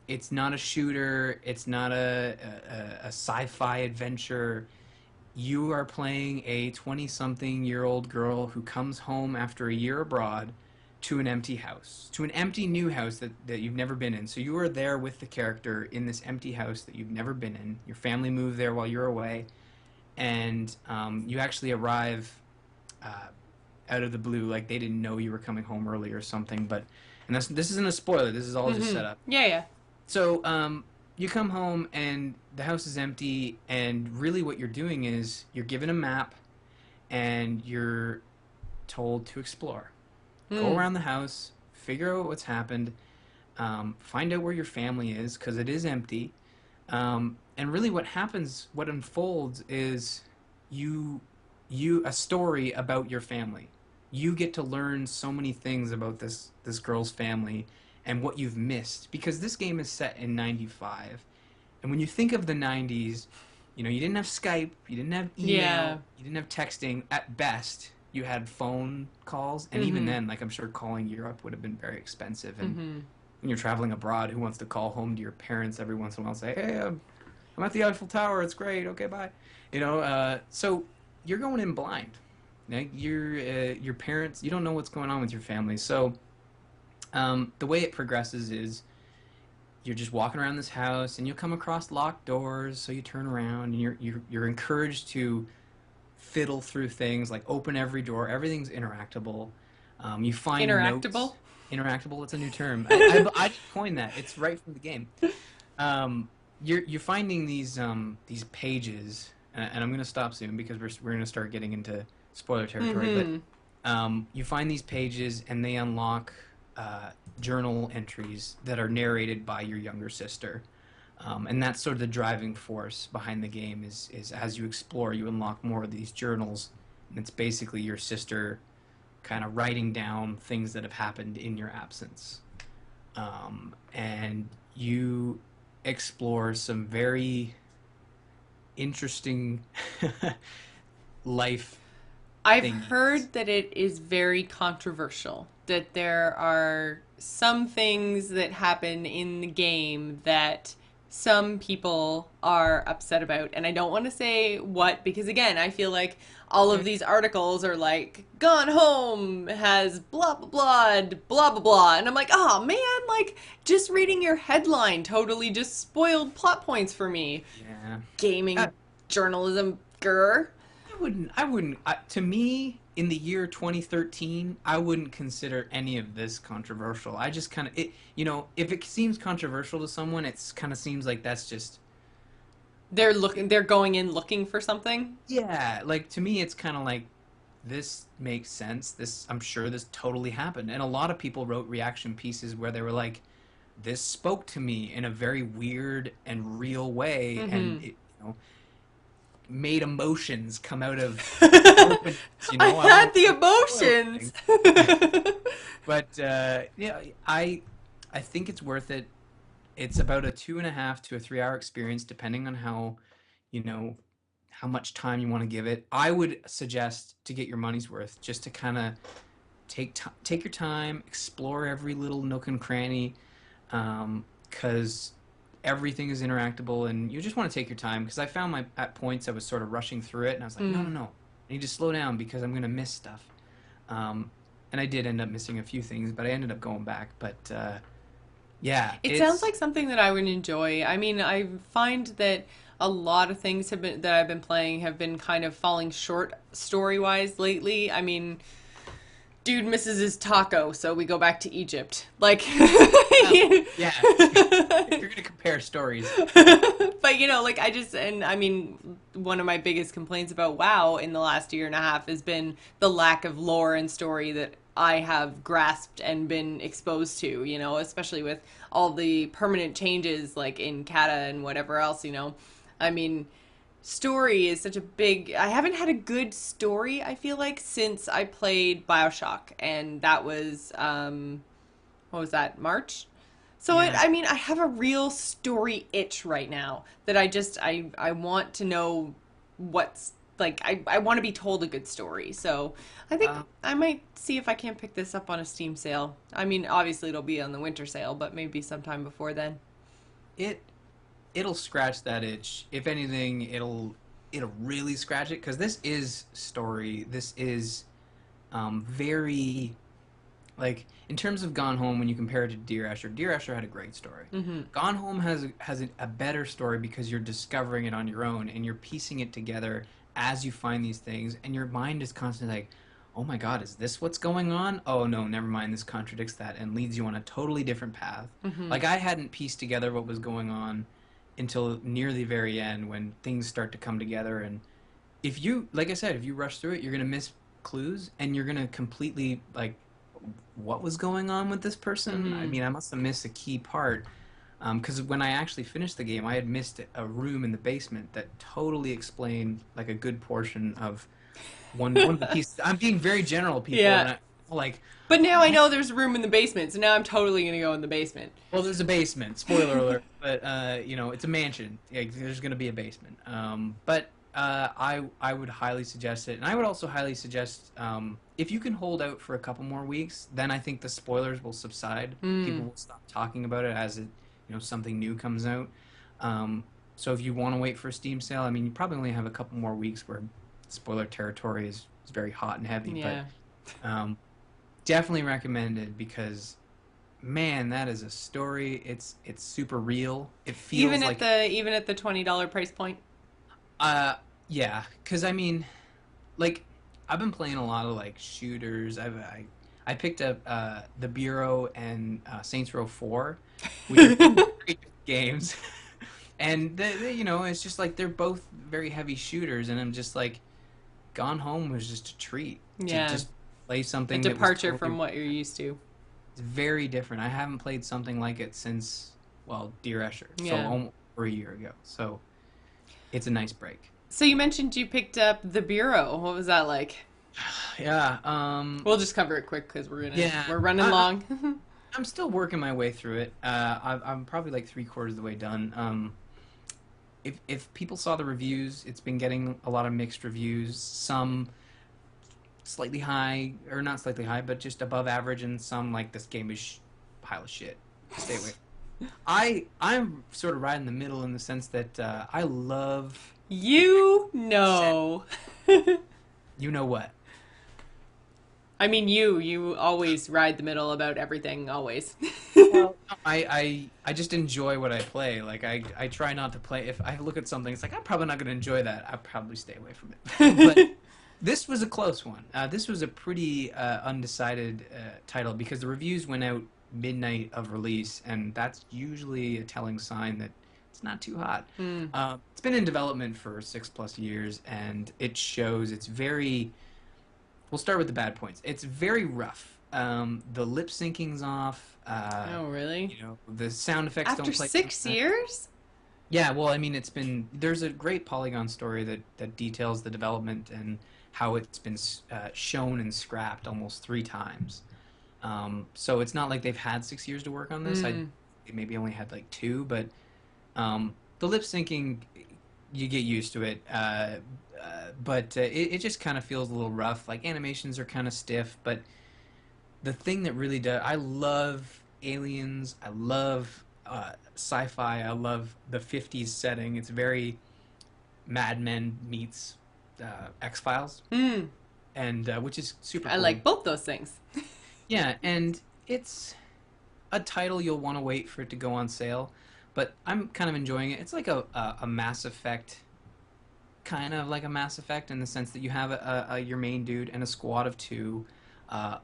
It's not a shooter. It's not a sci-fi adventure. You are playing a 20-something-year-old girl who comes home after a year abroad to an empty house, to an empty new house that you've never been in. So you are there with the character in this empty house that you've never been in. Your family moved there while you're away, and you actually arrive out of the blue, like they didn't know you were coming home early or something. But this isn't a spoiler. This is all just set up. Yeah, yeah. So you come home and the house is empty, and really what you're doing is you're given a map, and you're told to explore. Go around the house, figure out what's happened, find out where your family is, because it is empty. And really what happens, what unfolds is a story about your family. You get to learn so many things about this girl's family and what you've missed. Because this game is set in 95. And when you think of the 90s, you didn't have Skype, you didn't have email, you didn't have texting. At best, you had phone calls, and even then, like, I'm sure calling Europe would have been very expensive. And when you're traveling abroad, who wants to call home to your parents every once in a while and say, hey, I'm at the Eiffel Tower, it's great, okay, bye. So you're going in blind. Your parents, you don't know what's going on with your family. So the way it progresses is you're just walking around this house, and you'll come across locked doors, so you turn around, and you're encouraged to fiddle through things, like open every door. Everything's interactable. You find interactable. Notes. Interactable. It's a new term. I coined that. It's right from the game. You're finding these pages, and I'm going to stop soon because we're going to start getting into spoiler territory. But you find these pages, and they unlock journal entries that are narrated by your younger sister. And that's sort of the driving force behind the game is as you explore, you unlock more of these journals. And it's basically your sister kind of writing down things that have happened in your absence. And you explore some very interesting life I've thingies. heard that it is very controversial, that there are some things that happen in the game that some people are upset about, and I don't want to say what, because again, I feel like all of these articles are like, gone home has blah blah blah blah blah blah, and I'm like, oh man, like just reading your headline totally just spoiled plot points for me. Yeah. Gaming journalism, grr. I wouldn't. To me, in the year 2013, I wouldn't consider any of this controversial. I just kind of, if it seems controversial to someone, it kind of seems like that's just... They're going in looking for something? Yeah, like, to me, it's kind of like, this makes sense. I'm sure this totally happened. And a lot of people wrote reaction pieces where they were like, this spoke to me in a very weird and real way, and it, made emotions come out of I had the emotions. But I think it's worth it. It's about a 2.5 to 3 hour experience, depending on how much time you want to give it. I would suggest, to get your money's worth, just to kind of take your time, explore every little nook and cranny, because everything is interactable, and you just want to take your time, because I found at points I was sort of rushing through it, and I was like, no, I need to slow down because I'm going to miss stuff. And I did end up missing a few things, but I ended up going back. But yeah. It sounds like something that I would enjoy. I mean, I find that a lot of things that I've been playing have been kind of falling short story-wise lately. I mean, dude misses his taco, so we go back to Egypt. Like, yeah, if you're gonna compare stories. But I mean, one of my biggest complaints about WoW in the last year and a half has been the lack of lore and story that I have grasped and been exposed to, especially with all the permanent changes like in Kata and whatever else, I mean, story is such a big... I haven't had a good story, I feel like, since I played BioShock, and that was, what was that, March? So, yeah. I have a real story itch right now that I want to know what's, like, I want to be told a good story. So, I think I might see if I can pick this up on a Steam sale. I mean, obviously it'll be on the winter sale, but maybe sometime before then. It'll scratch that itch. If anything, it'll really scratch it, because this is story. This is very like in terms of Gone Home, when you compare it to Deer Asher had a great story. Mm-hmm. Gone Home has a better story because you're discovering it on your own and you're piecing it together as you find these things, and your mind is constantly like, "Oh my God, is this what's going on? Oh no, never mind. This contradicts that," and leads you on a totally different path. Mm-hmm. Like I hadn't pieced together what was going on until near the very end when things start to come together. And if you, like I said, if you rush through it, you're gonna miss clues and you're gonna completely like what was going on with this person. I Mm-hmm. mean, I must have missed a key part because when I actually finished the game, I had missed a room in the basement that totally explained like a good portion of one of the pieces. I'm being very general, people, Yeah. and like, But now I know there's room in the basement, so now I'm totally gonna go in the basement. well, there's a basement. Spoiler alert, but it's a mansion. Like, there's going to be a basement. But I would highly suggest it, and I would also highly suggest if you can hold out for a couple more weeks, then I think the spoilers will subside. People Mm. will stop talking about it as something new comes out. So if you want to wait for a Steam sale, I mean, you probably only have a couple more weeks where spoiler territory is very hot and heavy. Yeah. But definitely recommended because man, that is a story. It's super real. It feels Even at like the $20 price point. uh yeah, because I mean, like I've been playing a lot of like shooters. I picked up the Bureau and Saints Row 4, which are very different games. And it's just like they're both very heavy shooters, and I'm just like, Gone Home was just a treat to Yeah. just play A something that was departure totally from what you're used to. very different. I haven't played something like it since, well, Dear Escher, so Yeah. almost over a year ago. So it's a nice break. So you mentioned you picked up The Bureau. What was that like? Yeah, We'll just cover it quick because yeah. we're running long. I'm still working my way through it. I'm probably like 3/4 of the way done. If people saw the reviews, it's been getting a lot of mixed reviews. Some slightly high, or not slightly high, but just above average, and some like this game is pile of shit. Stay away. I'm sort of right in the middle in the sense that I love You know. you know what. I mean, you always ride the middle about everything, always. Well, I just enjoy what I play. Like I try not to play. If I look at something, it's like I'm probably not going to enjoy that. I'll probably stay away from it. But this was a close one. This was a pretty undecided title because the reviews went out midnight of release, and that's usually a telling sign that it's not too hot. Mm. It's been in development for 6+ years, and it shows. It's very. We'll start with the bad points. It's very rough. The lip syncing's off. Oh, really? The sound effects After don't play. 6 years? Yeah, well, I mean, there's a great Polygon story that details the development and how it's been shown and scrapped almost 3 times. So it's not like they've had 6 years to work on this. Mm. They maybe only had like 2, but the lip syncing, you get used to it. But it just kind of feels a little rough. Like animations are kind of stiff, but the thing that really does, I love aliens. I love sci-fi. I love the 50s setting. It's very Mad Men meets X-Files, Mm. and which is super I cool. like both those things. Yeah, and it's a title you'll want to wait for it to go on sale, but I'm kind of enjoying it. It's like a Mass Effect, kind of like a Mass Effect in the sense that you have your main dude and a squad of 2,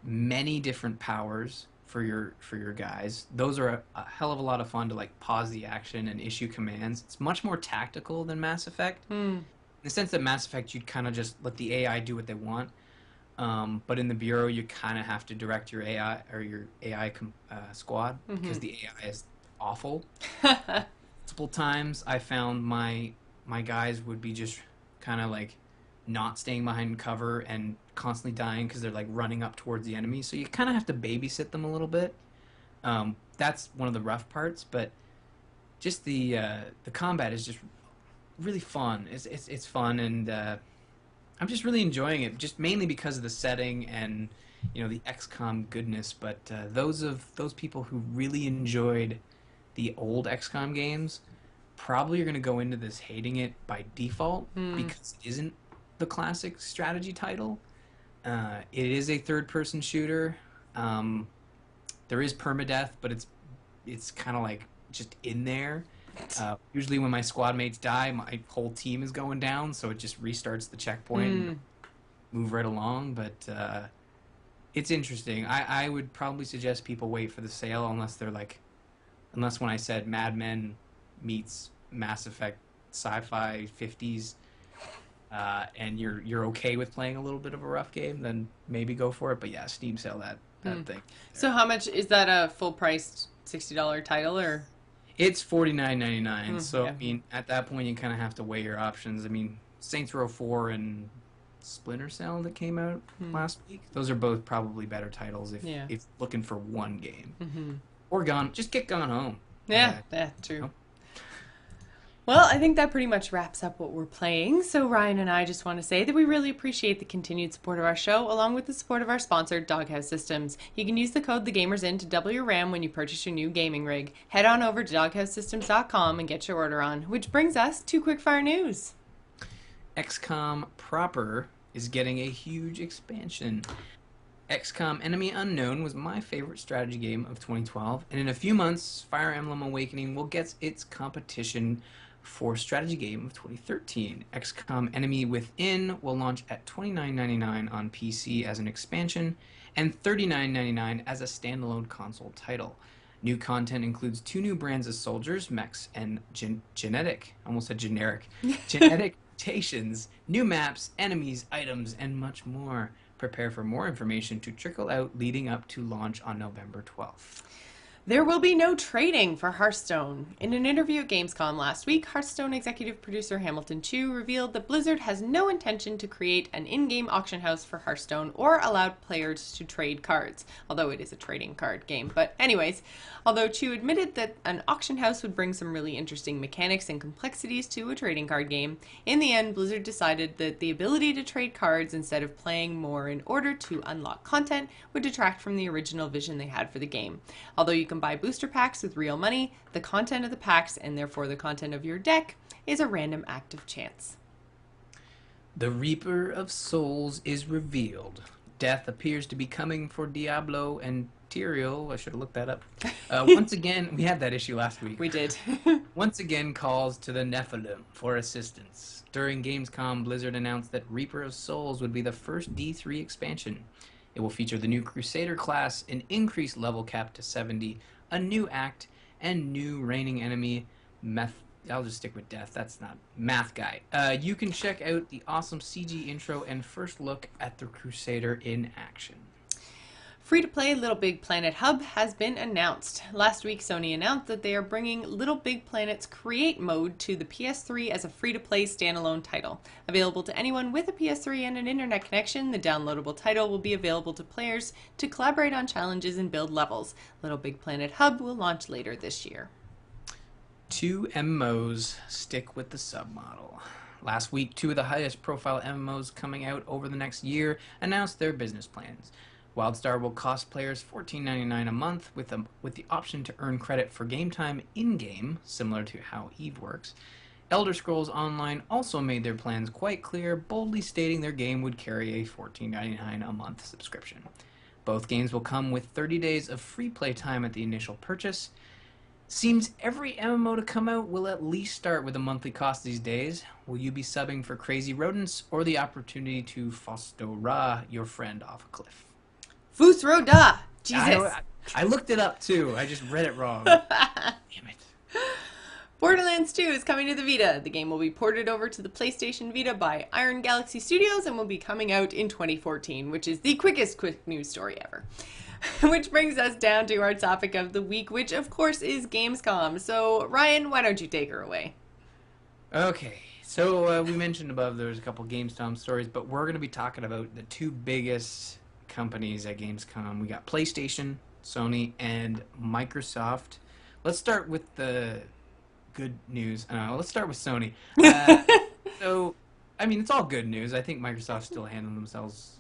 many different powers for your guys. Those are a hell of a lot of fun to like pause the action and issue commands. It's much more tactical than Mass Effect. Mm. In the sense that Mass Effect, you'd kind of just let the AI do what they want. But in the Bureau, you kind of have to direct your AI or your AI squad because the AI is awful. Multiple times, I found my guys would be just kind of like not staying behind cover and constantly dying because they're like running up towards the enemy. So you kind of have to babysit them a little bit. That's one of the rough parts, but just the combat is just really fun. It's fun, and I'm just really enjoying it, just mainly because of the setting and the XCOM goodness. But those people who really enjoyed the old XCOM games probably are going to go into this hating it by default because it isn't the classic strategy title. It is a third-person shooter. There is permadeath, but it's kind of like just in there. Usually when my squad mates die, my whole team is going down, so it just restarts the checkpoint and move right along. But it's interesting. I would probably suggest people wait for the sale unless when I said Mad Men meets Mass Effect sci-fi 50s, and you're okay with playing a little bit of a rough game, then maybe go for it. But yeah, Steam sale that thing. So how much is that, a full priced $60 title, or? It's $49.99. So yeah. I mean, at that point, you kind of have to weigh your options. I mean, Saints Row 4 and Splinter Cell that came out last week. Those are both probably better titles if looking for one game. Or just get Gone Home. Yeah, true. Well, I think that pretty much wraps up what we're playing. So Ryan and I just want to say that we really appreciate the continued support of our show, along with the support of our sponsor, Doghouse Systems. You can use the code TheGamersIn to double your RAM when you purchase your new gaming rig. Head on over to doghousesystems.com and get your order on. Which brings us to quickfire news. XCOM proper is getting a huge expansion. XCOM Enemy Unknown was my favorite strategy game of 2012, and in a few months, Fire Emblem Awakening will get its competition for strategy game of 2013. XCOM Enemy Within will launch at $29.99 on PC as an expansion and $39.99 as a standalone console title. New content includes 2 new brands of soldiers, mechs, and genetic mutations, new maps, enemies, items, and much more. Prepare for more information to trickle out leading up to launch on November 12th. There will be no trading for Hearthstone. In an interview at Gamescom last week, Hearthstone executive producer Hamilton Chu revealed that Blizzard has no intention to create an in-game auction house for Hearthstone or allow players to trade cards, although it is a trading card game. But anyways, although Chu admitted that an auction house would bring some really interesting mechanics and complexities to a trading card game, in the end, Blizzard decided that the ability to trade cards instead of playing more in order to unlock content would detract from the original vision they had for the game. Although you can buy booster packs with real money, the content of the packs, and therefore the content of your deck, is a random act of chance. The Reaper of Souls is revealed. Death appears to be coming for Diablo and Tyrael. I should have looked that up. Once again, we had that issue last week. We did. Once again calls to the Nephilim for assistance. During Gamescom, Blizzard announced that Reaper of Souls would be the first D3 expansion. It will feature the new Crusader class, an increased level cap to 70, a new act, and new reigning enemy, I'll just stick with Death, that's not Math Guy. You can check out the awesome CG intro and first look at the Crusader in action. Free-to-play Little Big Planet Hub has been announced. Last week, Sony announced that they are bringing Little Big Planet's Create mode to the PS3 as a free-to-play standalone title. Available to anyone with a PS3 and an internet connection, the downloadable title will be available to players to collaborate on challenges and build levels. Little Big Planet Hub will launch later this year. 2 MMOs stick with the submodel. Last week, 2 of the highest profile MMOs coming out over the next year announced their business plans. WildStar will cost players $14.99 a month with the option to earn credit for game time in-game, similar to how EVE works. Elder Scrolls Online also made their plans quite clear, boldly stating their game would carry a $14.99 a month subscription. Both games will come with 30 days of free play time at the initial purchase. Seems every MMO to come out will at least start with a monthly cost these days. Will you be subbing for crazy rodents or the opportunity to Fostora your friend off a cliff? Fusroda! Jesus! I looked it up too. I just read it wrong. Damn it. Borderlands 2 is coming to the Vita. The game will be ported over to the PlayStation Vita by Iron Galaxy Studios and will be coming out in 2014, which is the quickest quick news story ever. Which brings us down to our topic of the week, which of course is Gamescom. So Ryan, why don't you take her away? Okay, so we mentioned above there's a couple Gamescom stories, but we're going to be talking about the 2 biggest companies at Gamescom. We got PlayStation, Sony, and Microsoft. Let's start with the good news. Let's start with Sony. So, I mean, it's all good news. I think Microsoft's still handling themselves,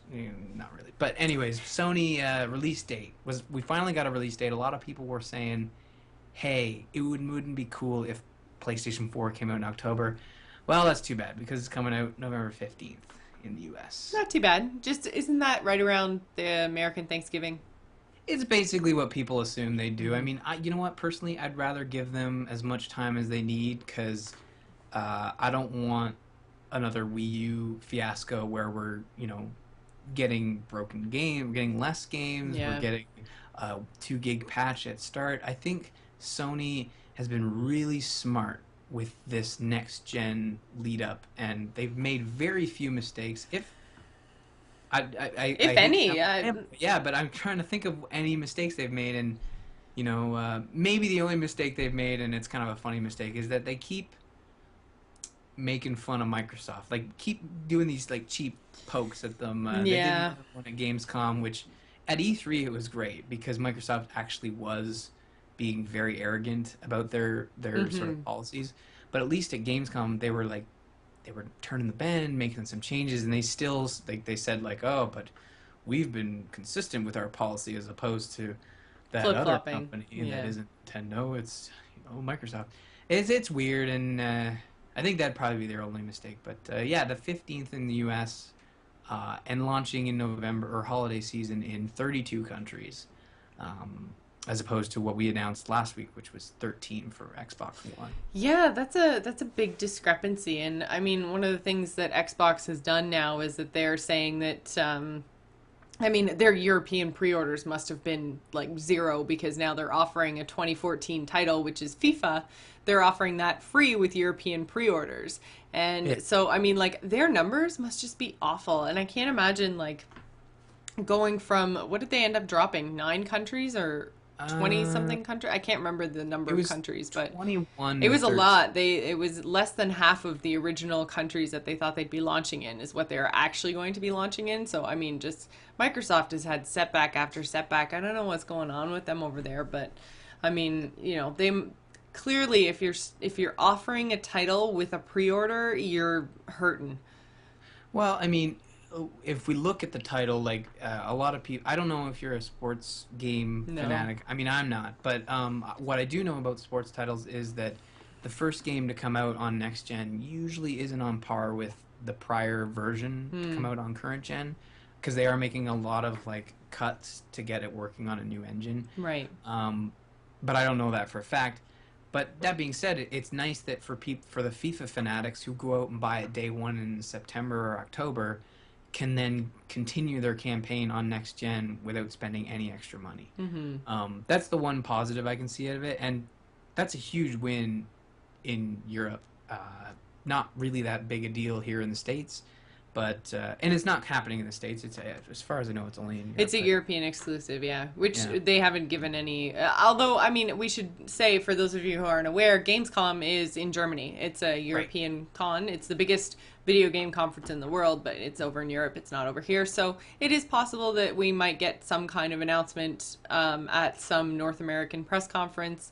not really. But anyways, Sony release date we finally got a release date. A lot of people were saying, hey, it wouldn't be cool if PlayStation 4 came out in October. Well, that's too bad because it's coming out November 15th. In the U.S. Not too bad. Just, isn't that right around the American Thanksgiving? It's basically what people assume they do. I mean, you know what? Personally, I'd rather give them as much time as they need because I don't want another Wii U fiasco where we're, getting broken games, we're getting less games, we're Yeah. getting a 2 gig patch at start. I think Sony has been really smart with this next gen lead up, and they've made very few mistakes. If I If hate to any, sound like yeah, but I'm trying to think of any mistakes they've made, and maybe the only mistake they've made, and it's kind of a funny mistake, is that they keep making fun of Microsoft. Like keep doing these like cheap pokes at them. They did yeah. another one at Gamescom, which at E3 it was great because Microsoft actually was being very arrogant about their sort Hmm. of policies. But at least at Gamescom they were turning the bend, making some changes, and they still like they said like, oh, but we've been consistent with our policy as opposed to that Flip other flopping. company that Yeah. isn't Nintendo. It's Microsoft. It's weird, and I think that'd probably be their only mistake. But yeah, the 15th in the U.S. And launching in November or holiday season in 32 countries, as opposed to what we announced last week, which was 13 for Xbox One. Yeah, that's a big discrepancy. And I mean, one of the things that Xbox has done now is that they're saying that I mean, their European pre-orders must have been like zero because now they're offering a 2014 title, which is FIFA. They're offering that free with European pre-orders. Yeah. And so, I mean, like their numbers must just be awful. And I can't imagine like going from what did they end up dropping? 9 countries or 20 Uh, something country? I can't remember the number it of was countries, but 21 it to was a 13. lot. It was less than half of the original countries that they thought they'd be launching in is what they're actually going to be launching in. So I mean, just Microsoft has had setback after setback. I don't know what's going on with them over there, but I mean, they clearly if you're offering a title with a pre-order, you're hurting. Well, I mean, if we look at the title, like a lot of people, I don't know if you're a sports game No. fanatic. I mean, I'm not, but what I do know about sports titles is that the first game to come out on next gen usually isn't on par with the prior version to come Hmm. out on current gen, because they are making a lot of like cuts to get it working on a new engine. Right. Um, but I don't know that for a fact. But that being said, it's nice that for the FIFA fanatics who go out and buy it day one in September or October, can then continue their campaign on next gen without spending any extra money. Mm-hmm. That's the one positive I can see out of it, and that's a huge win in Europe. Not really that big a deal here in the States, but and it's not happening in the States. It's as far as I know, it's only in Europe. It's a But European exclusive, yeah, which yeah, they haven't given any. Although, I mean, we should say for those of you who aren't aware, Gamescom is in Germany. It's a right. European con. It's the biggest video game conference in the world, but it's over in Europe. It's not over here. So it is possible that we might get some kind of announcement at some North American press conference.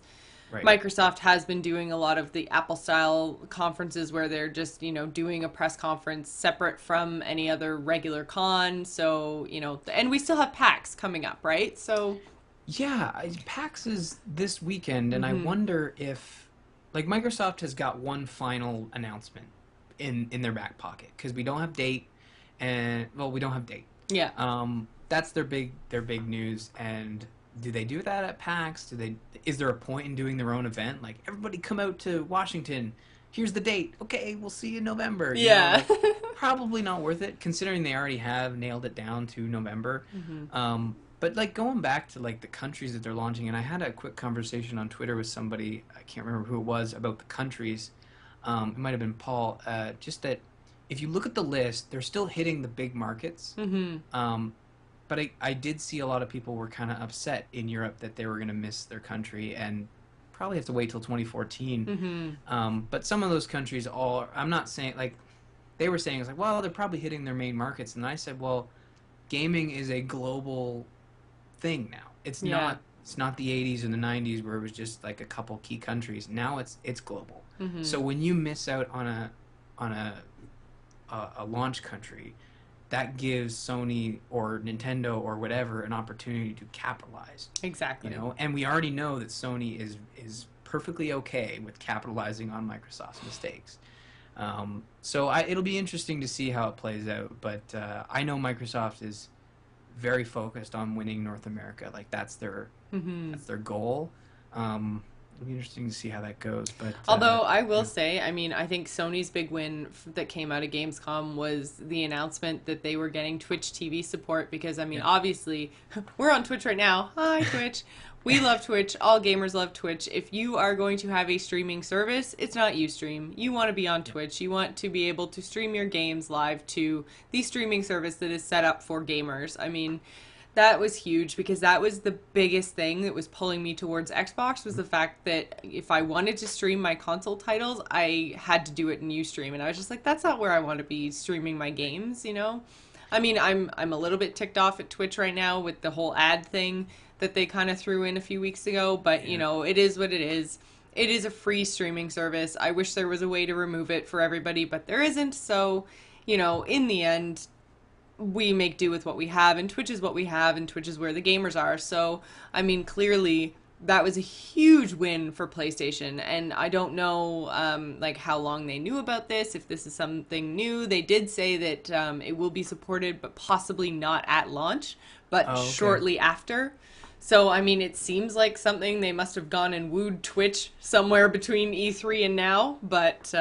Right. Microsoft has been doing a lot of the Apple style conferences where they're just, doing a press conference separate from any other regular con. So, and we still have PAX coming up, right? So, Yeah, PAX is this weekend, and I hmm wonder if, like, Microsoft has got one final announcement in their back pocket because we don't have date, and well, we don't have date. yeah. That's their big news. And do they do that at PAX? Is there a point in doing their own event? Like, everybody come out to Washington. Here's the date. Okay, we'll see you in November. Yeah. Like probably not worth it considering they already have nailed it down to November. hmm But like going back to like the countries that they're launching, and I had a quick conversation on Twitter with somebody, I can't remember who it was, about the countries. It might have been Paul. Just that if you look at the list, they're still hitting the big markets. hmm Um, but I did see a lot of people were kind of upset in Europe that they were going to miss their country and probably have to wait till 2014. hmm But some of those countries all, I'm not saying like, they were saying it's like, well, they're probably hitting their main markets, and I said, well, gaming is a global thing now. Yeah. It's not the 80s or the 90s where it was just like a couple key countries. Now it's global. hmm So when you miss out on a launch country, that gives Sony or Nintendo or whatever an opportunity to capitalize. Exactly. And we already know that Sony is perfectly okay with capitalizing on Microsoft's mistakes. So it'll be interesting to see how it plays out. But I know Microsoft is very focused on winning North America. Like that's their goal. It'll be interesting to see how that goes. But Although I will yeah. say, I mean, I think Sony's big win that came out of Gamescom was the announcement that they were getting Twitch TV support because, I mean, Yeah. obviously, we're on Twitch right now. Hi, Twitch. We love Twitch. All gamers love Twitch. If you are going to have a streaming service, it's not Ustream. You want to be on Yeah. Twitch. You want to be able to stream your games live to the streaming service that is set up for gamers. I mean, that was huge because that was the biggest thing that was pulling me towards Xbox was the fact that if I wanted to stream my console titles, I had to do it in Ustream, and I was just like, that's not where I want to be streaming my games, you know? I mean, I'm a little bit ticked off at Twitch right now with the whole ad thing that they kind of threw in a few weeks ago, but you Yeah. know, it is what it is. It is a free streaming service. I wish there was a way to remove it for everybody, but there isn't. So, you know, in the end, we make do with what we have, and Twitch is what we have, and Twitch is where the gamers are. So, I mean, clearly that was a huge win for PlayStation, and I don't know like how long they knew about this, if this is something new. They did say that it will be supported, but possibly not at launch, but Oh, okay. shortly after. So, I mean, it seems like something they must have gone and wooed Twitch somewhere between E3 and now, but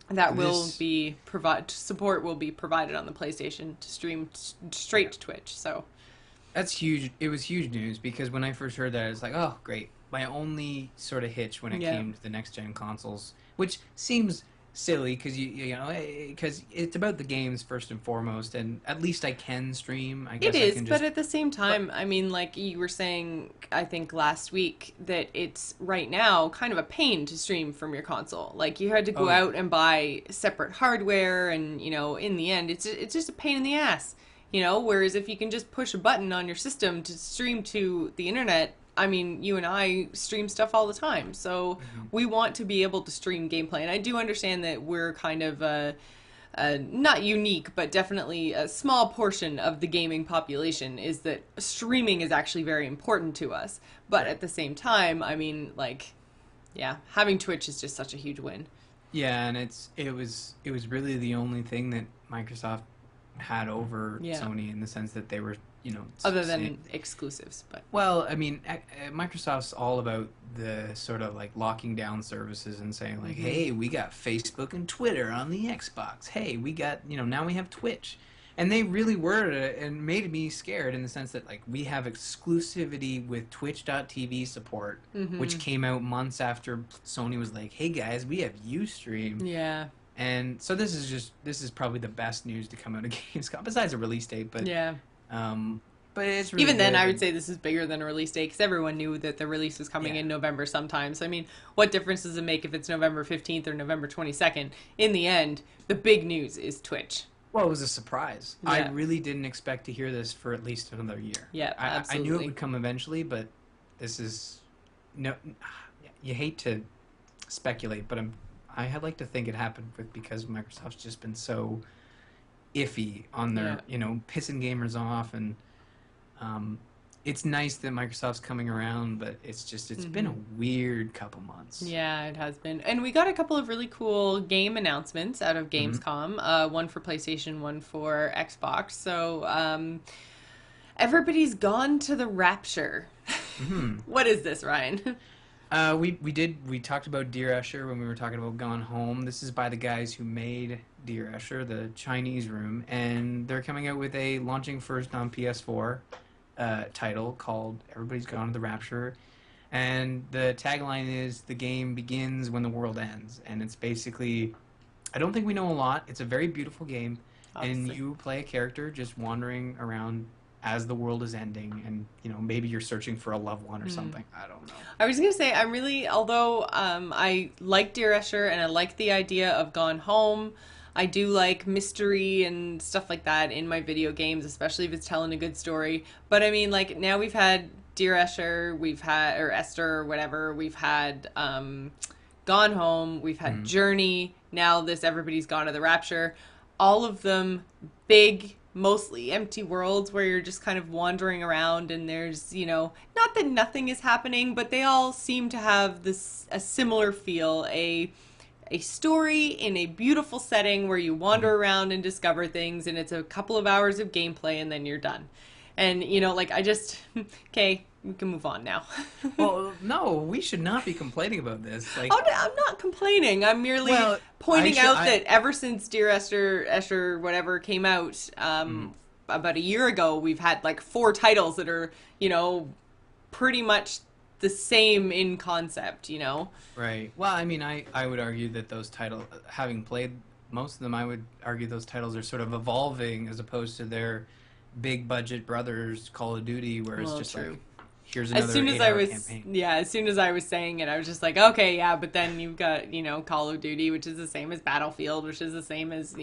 that will This be provide support will be provided on the PlayStation to stream straight Yeah. to Twitch. So That's huge. It was huge news because when I first heard that, I was like, "Oh, great!" My only sort of hitch when it yeah, came to the next gen consoles, which seems silly because because it's about the games first and foremost, and at least I can stream. I it guess I is. can But just. at the same But time, I mean, like you were saying, I think last week that it's right now kind of a pain to stream from your console. Like you had to oh go yeah, out and buy separate hardware, and you know, in the end, it's just a pain in the ass. You know, whereas if you can just push a button on your system to stream to the internet, I mean, you and I stream stuff all the time. So mhm, we want to be able to stream gameplay. And I do understand that we're kind of not unique, but definitely a small portion of the gaming population is that streaming is actually very important to us. But right. at the same time, I mean, like, yeah, having Twitch is just such a huge win. Yeah, and it was really the only thing that Microsoft had over Yeah. Sony in the sense that they were Other than exclusives, but well, I mean, Microsoft's all about the sort of like locking down services and saying like, hmm hey, we got Facebook and Twitter on the Xbox. Hey, we got, now we have Twitch. And they really were and made me scared in the sense that like we have exclusivity with Twitch.tv support, hmm which came out months after Sony was like, hey guys, we have Ustream. yeah, And so this is probably the best news to come out of Gamescom besides a release date, yeah. um but it's really Even then, good. I would And say this is bigger than a release date because everyone knew that the release was coming yeah. in November sometime. So, I mean, what difference does it make if it's November 15th or November 22nd? In the end, the big news is Twitch. Well, it was a surprise. I Yeah. really didn't expect to hear this for at least another year. Yeah, I knew it absolutely. would come eventually, but this is no. You hate to speculate, but I had like to think it happened because Microsoft's just been so iffy on Yeah. their pissing gamers off, and it's nice that Microsoft's coming around, but it's been hmm a weird couple months. Yeah, it has been. And we got a couple of really cool game announcements out of Hmm. Gamescom, one for PlayStation, one for Xbox. So, everybody's gone to the Rapture. Hmm. What is this, Ryan? We talked about Dear Escher when we were talking about Gone Home. This is by the guys who made Dear Escher, the Chinese Room, and they're coming out with a launching first on PS4 title called Everybody's Gone to the Rapture, and the tagline is the game begins when the world ends, and it's basically I don't think we know a lot. It's a very beautiful game, and Obviously. you play a character just wandering around as the world is ending, and maybe you're searching for a loved one or Hmm. something. I don't know. I was gonna say I'm really, although I like Dear Escher and I like the idea of Gone Home. I do like mystery and stuff like that in my video games, especially if it's telling a good story. But I mean, like now we've had Dear Escher, we've had or Esther or whatever, we've had Gone Home, we've had Mm. Journey. Now this Everybody's Gone to the Rapture. All of them big, mostly empty worlds where you're just kind of wandering around and there's, not that nothing is happening, but they all seem to have this a similar feel, a story in a beautiful setting where you wander around and discover things and it's a couple of hours of gameplay and then you're done. And, like, I just, okay, we can move on now. Well, no, we should not be complaining about this. Like, I'm not complaining. I'm merely well, I pointing should. out that ever since Dear Esther, whatever came out, Mhm. about a year ago, we've had like four titles that are, pretty much the same in concept. Right. Well, I mean, I would argue that those titles, having played most of them, I would argue those titles are sort of evolving as opposed to their big budget brothers Call of Duty, where it's Well, just true. like, here's As another soon as I 8 hour was, campaign. yeah, as soon as I was saying it, I was just like, okay, yeah, but then you've got, Call of Duty, which is the same as Battlefield, which is the same as,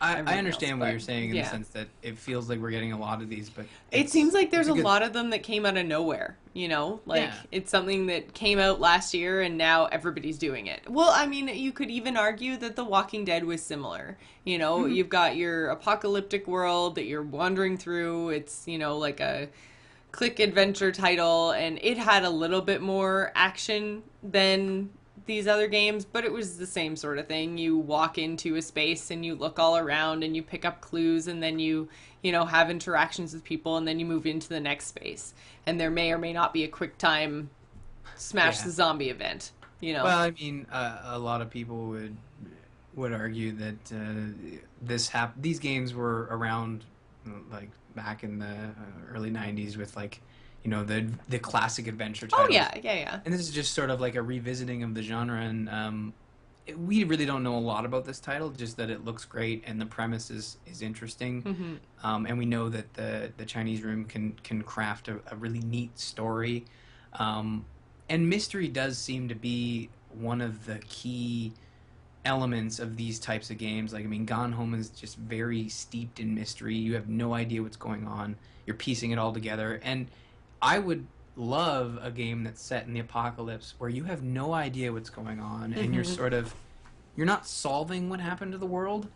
I everything else. understand what But you're saying in the yeah, sense that it feels like we're getting a lot of these, but it seems like it's there's a a good lot of them that came out of nowhere. Like yeah. it's something that came out last year and now everybody's doing it. Well, I mean, you could even argue that The Walking Dead was similar. Mhm. You've got your apocalyptic world that you're wandering through. It's, like a click adventure title, and it had a little bit more action than these other games, but it was the same sort of thing. You walk into a space and you look all around and you pick up clues, and then you have interactions with people, and then you move into the next space. And there may or may not be a quick time smash Yeah. the zombie event. Well, I mean, a lot of people would argue that these games were around like back in the early '90s with like the classic adventure Oh titles, yeah, yeah, yeah. and this is just sort of like a revisiting of the genre. And we really don't know a lot about this title, just that it looks great and the premise is interesting. Hmm. And we know that the Chinese Room can craft a really neat story. And mystery does seem to be one of the key elements of these types of games. Like, I mean, Gone Home is just very steeped in mystery. You have no idea what's going on. You're piecing it all together. And I would love a game that's set in the apocalypse where you have no idea what's going on and Hmm. you're not solving what happened to the world,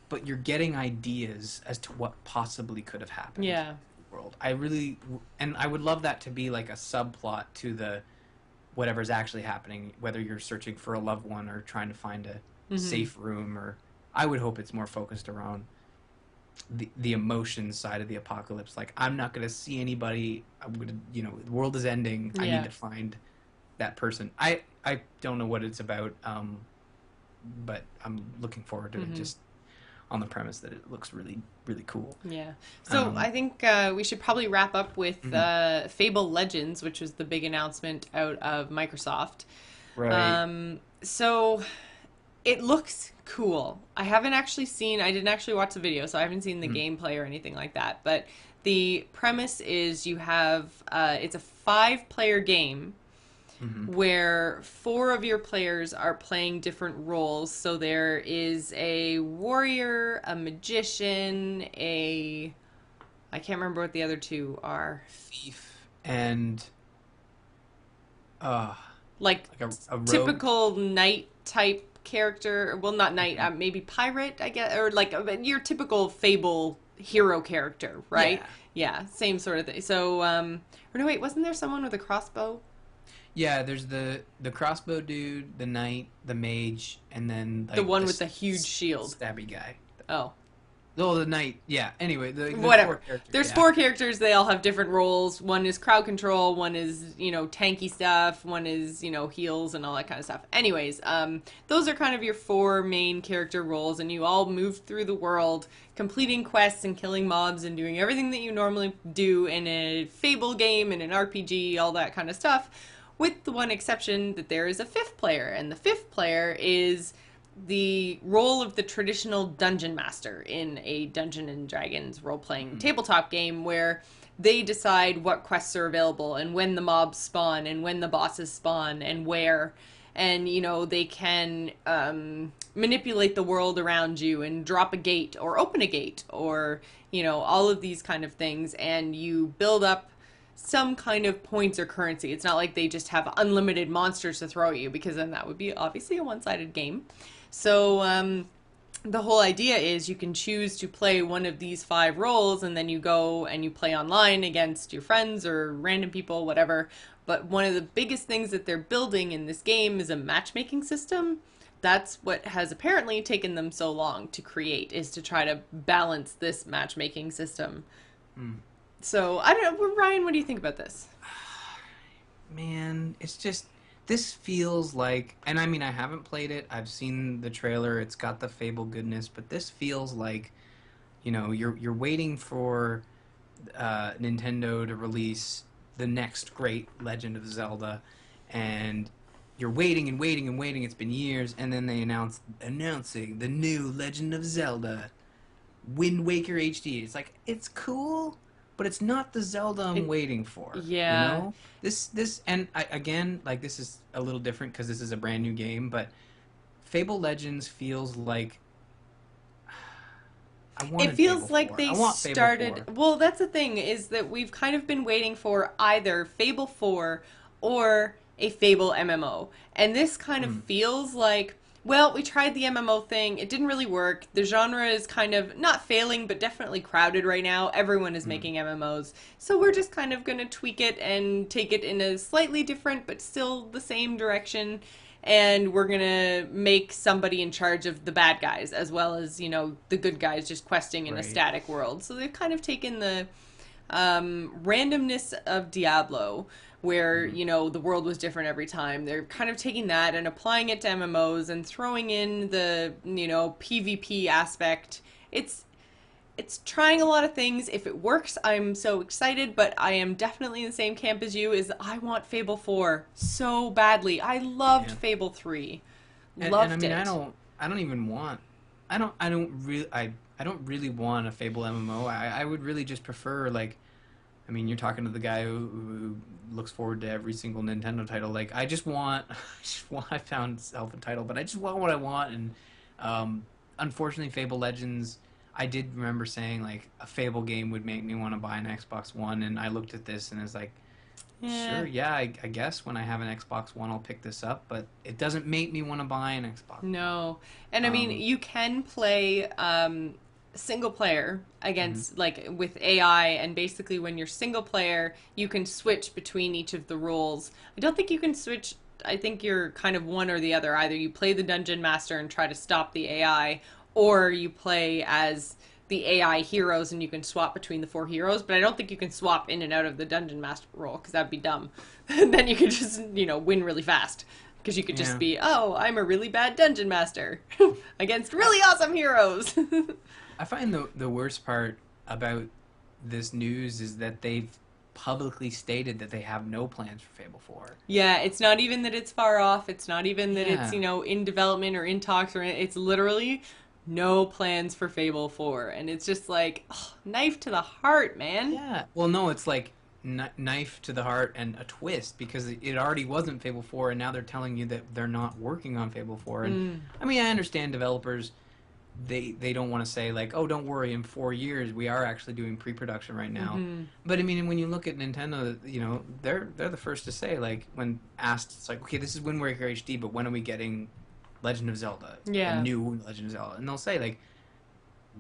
but you're getting ideas as to what possibly could have happened to Yeah. the world. And I would love that to be like a subplot to the whatever's actually happening, whether you're searching for a loved one or trying to find a Hmm. safe room. Or I would hope it's more focused around the emotion side of the apocalypse. Like, I'm not going to see anybody. I'm going to, the world is ending. I Yeah. need to find that person. I don't know what it's about, but I'm looking forward to it, Hmm. just on the premise that it looks really, really cool. Yeah. So Um, I think we should probably wrap up with mhm. Fable Legends, which was the big announcement out of Microsoft. Right. So it looks cool. I didn't actually watch the video, so I haven't seen the Mhm. gameplay or anything like that. But the premise is you have, it's a 5-player game Mhm. where 4 of your players are playing different roles. So there is a warrior, a magician, I can't remember what the other 2 are. Thief and uh, Like like a rogue. typical knight type character. Well, not knight, Mhm. maybe pirate, I guess, or like your typical Fable hero character, right? Yeah. Yeah, same sort of thing. So, or no, wait, wasn't there someone with a crossbow? Yeah, there's the crossbow dude, the knight, the mage, and then The like one with the huge shield. stabby guy. Oh, Oh, the knight. Yeah. Anyway, the four whatever. characters. There's Yeah. 4 characters. They all have different roles. One is crowd control. One is, tanky stuff. One is, heals and all that kind of stuff. Anyways, those are kind of your 4 main character roles, and you all move through the world, completing quests and killing mobs and doing everything that you normally do in a Fable game, in an RPG, all that kind of stuff, with the one exception that there is a 5th player, and the 5th player is the role of the traditional dungeon master in a Dungeon and Dragons role-playing Hmm. tabletop game, where they decide what quests are available and when the mobs spawn and when the bosses spawn and where. And they can manipulate the world around you and drop a gate or open a gate, or all of these kind of things, and you build up some kind of points or currency. It's not like they just have unlimited monsters to throw at you, because then that would be obviously a one-sided game. So the whole idea is you can choose to play one of these 5 roles, and then you go and you play online against your friends or random people, whatever. But one of the biggest things that they're building in this game is a matchmaking system. That's what has apparently taken them so long to create, is to try to balance this matchmaking system. Hmm. So I don't know, Ryan. What do you think about this? Man, it's just this feels like, and I mean, I haven't played it. I've seen the trailer. It's got the Fable goodness, but this feels like, you're waiting for Nintendo to release the next great Legend of Zelda, and you're waiting and waiting and waiting. It's been years, and then they announcing the new Legend of Zelda, Wind Waker HD. It's like it's cool, but it's not the Zelda I'm It, waiting for. yeah. And again, like this is a little different because this is a brand new game, but Fable Legends feels like I It wanted Fable feels like 4. they I want Fable started. 4. Well, that's the thing is that we've kind of been waiting for either Fable 4 or a Fable MMO. And this kind of Mm, feels like, well, we tried the MMO thing. It didn't really work. The genre is kind of not failing, but definitely crowded right now. Everyone is mm. making MMOs. So we're just kind of going to tweak it and take it in a slightly different, but still the same direction, and we're gonna make somebody in charge of the bad guys as well as the good guys just questing in a Right. static world. So they've kind of taken the randomness of Diablo, where Mm. the world was different every time. They're kind of taking that and applying it to MMOs and throwing in the PvP aspect. It's trying a lot of things. If it works, I'm so excited, but I am definitely in the same camp as you. Is I want Fable 4 so badly. I loved Yeah. Fable 3. And I Loved mean, it. I don't even want I don't really want a Fable MMO. I would really just prefer, like, I mean, you're talking to the guy who looks forward to every single Nintendo title. Like, I just want, I found self a title, but I just want what I want. And unfortunately, Fable Legends, I did remember saying like a Fable game would make me want to buy an Xbox One, and I looked at this and it's like, Yeah. sure, yeah, I guess when I have an Xbox One, I'll pick this up, but it doesn't make me want to buy an Xbox One. No. And I mean, Um, you can play single player mhm. against, like, with AI, and basically when you're single player, you can switch between each of the roles. I don't think you can switch. I think you're kind of one or the other. Either you play the dungeon master and try to stop the AI, or you play as the AI heroes and you can swap between the four heroes. But I don't think you can swap in and out of the dungeon master role because that'd be dumb. Then you could just, win really fast. Because you could just Yeah. be, oh, I'm a really bad dungeon master against really awesome heroes. I find the worst part about this news is that they've publicly stated that they have no plans for Fable 4. Yeah, it's not even that it's far off. It's not even that it's, Yeah. in development or in talks, or it's literally no plans for Fable 4. And it's just like, oh, knife to the heart, man. Yeah. Well, no, it's like knife to the heart and a twist because it already wasn't Fable 4, and now they're telling you that they're not working on Fable 4. And Mm, I mean, I understand developers, they don't want to say like, oh, don't worry, in 4 years we are actually doing pre-production right now. hmm. But I mean, when you look at Nintendo, they're the first to say, like, when asked, it's like, okay, this is Wind Waker HD, but when are we getting Legend of Zelda, a Yeah. new Legend of Zelda? And they'll say like,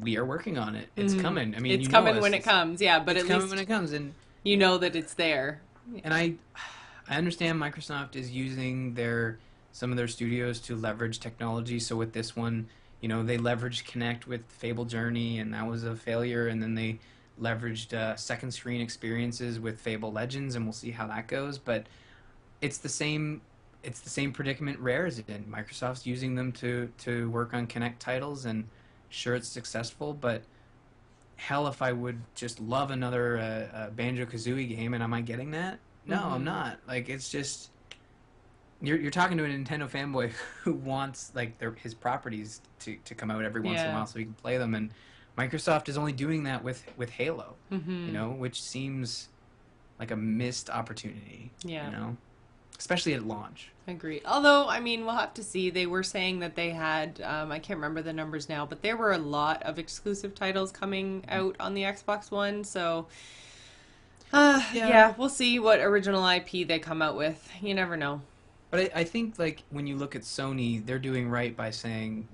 we are working on it. It's Hmm. coming. I mean, It's you know coming when us. it comes, yeah, but It's at coming when least it comes, and you know that it's there. and I understand Microsoft is using some of their studios to leverage technology. So with this one, they leveraged Connect with Fable Journey, and that was a failure. And then they leveraged second screen experiences with Fable Legends, and we'll see how that goes. But it's the same. It's the same predicament Rare is in. Microsoft's using them to work on Connect titles, and sure, it's successful, but hell, if I would just love another Banjo Kazooie game, and am I getting that? No, I'm Hmm. not. Like, it's just you're talking to a Nintendo fanboy who wants like his properties to come out every once in a Yeah. while so he can play them, and Microsoft is only doing that with Halo, Hmm. which seems like a missed opportunity, Yeah. especially at launch. Agreed. Although, I mean, we'll have to see. They were saying that they had, I can't remember the numbers now, but there were a lot of exclusive titles coming out on the Xbox One. So, Yeah, yeah, we'll see what original IP they come out with. You never know. but I think like when you look at Sony, they're doing right by saying,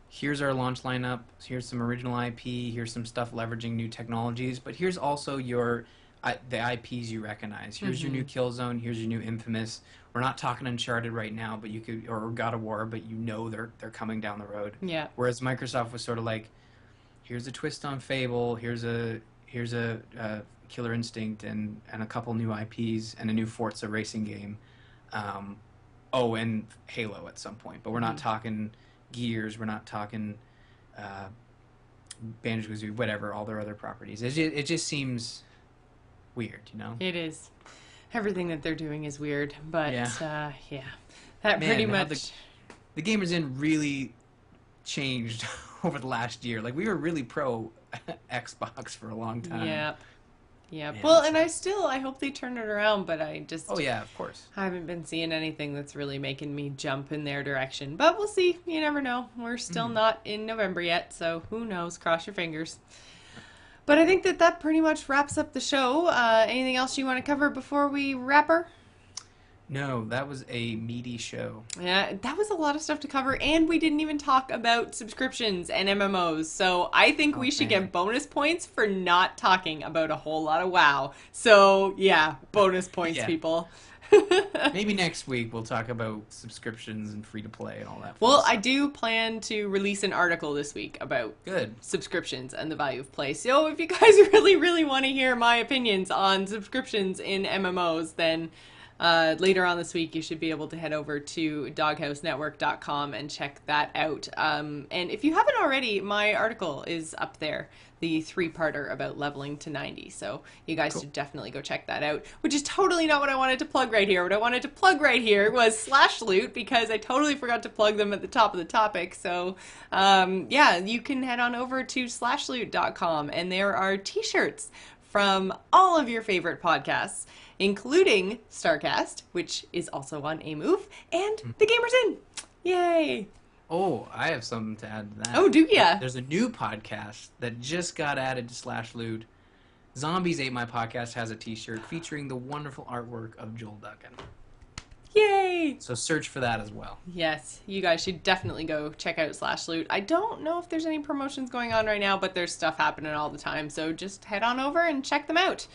here's our launch lineup, here's some original IP, here's some stuff leveraging new technologies, but here's also the IPs you recognize. Here's your Hmm. new Killzone, here's your new Infamous. We're not talking Uncharted right now, but you could, or God of War, but they're coming down the road. Yeah. Whereas Microsoft was sort of like, here's a twist on Fable, here's a Killer Instinct and a couple new IPs and a new Forza racing game. Oh, and Halo at some point. But we're not talking Gears. We're not talking Banjo-Kazooie, whatever, all their other properties. It just seems weird, you know? It is. Everything that they're doing is weird. But, Yeah. That Man, pretty how much... The Gamers Inn really changed over the last year. Like, we were really pro Xbox for a long time. Yeah. Yeah. Man, Well, and I hope they turn it around, but I just... Oh, yeah, of course. I haven't been seeing anything that's really making me jump in their direction. But we'll see. You never know. We're still not in November yet, so who knows? Cross your fingers. But I think that pretty much wraps up the show. Anything else you want to cover before we wrap her? No, that was a meaty show. Yeah, that was a lot of stuff to cover, and we didn't even talk about subscriptions and MMOs, so I think we should get bonus points for not talking about a whole lot of WoW. So, yeah, bonus points, people. Maybe next week we'll talk about subscriptions and free-to-play and all that. Well, I do plan to release an article this week about subscriptions and the value of play. So if you guys really, really want to hear my opinions on subscriptions in MMOs, then... later on this week, you should be able to head over to doghousenetwork.com and check that out. And if you haven't already, my article is up there, the 3-parter about leveling to 90. So you guys should definitely go check that out, which is totally not what I wanted to plug right here. What I wanted to plug right here was Slashloot, because I totally forgot to plug them at the top of the topic. So yeah, you can head on over to slashloot.com, and there are t-shirts from all of your favorite podcasts, including StarCast, which is also on A Move, and The Gamers Inn. Yay! Oh, I have something to add to that. Oh, do ya? There's a new podcast that just got added to Slashloot. Zombies Ate My Podcast has a t-shirt featuring the wonderful artwork of Joel Duggan. Yay! So search for that as well. Yes, you guys should definitely go check out Slashloot. I don't know if there's any promotions going on right now, but there's stuff happening all the time, so just head on over and check them out.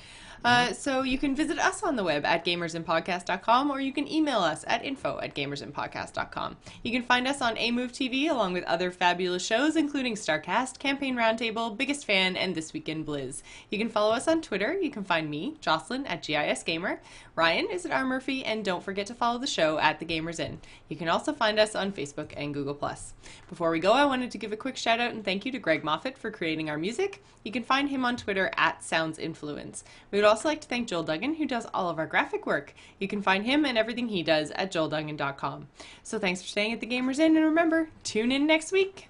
So you can visit us on the web at gamersinpodcast.com, or you can email us at info@gamersinpodcast.com. You can find us on AMove TV along with other fabulous shows, including StarCast, Campaign Roundtable, Biggest Fan, and This Week in Blizz. You can follow us on Twitter. You can find me, Jocelyn, at GISGamer. Ryan is at R. Murphy, and don't forget to follow the show at The Gamers Inn. You can also find us on Facebook and Google+. Before we go, I wanted to give a quick shout out and thank you to Greg Moffat for creating our music. You can find him on Twitter at SoundsInfluence. We would also like to thank Joel Duggan, who does all of our graphic work. You can find him and everything he does at joelduggan.com. So thanks for staying at The Gamers Inn, and remember, tune in next week.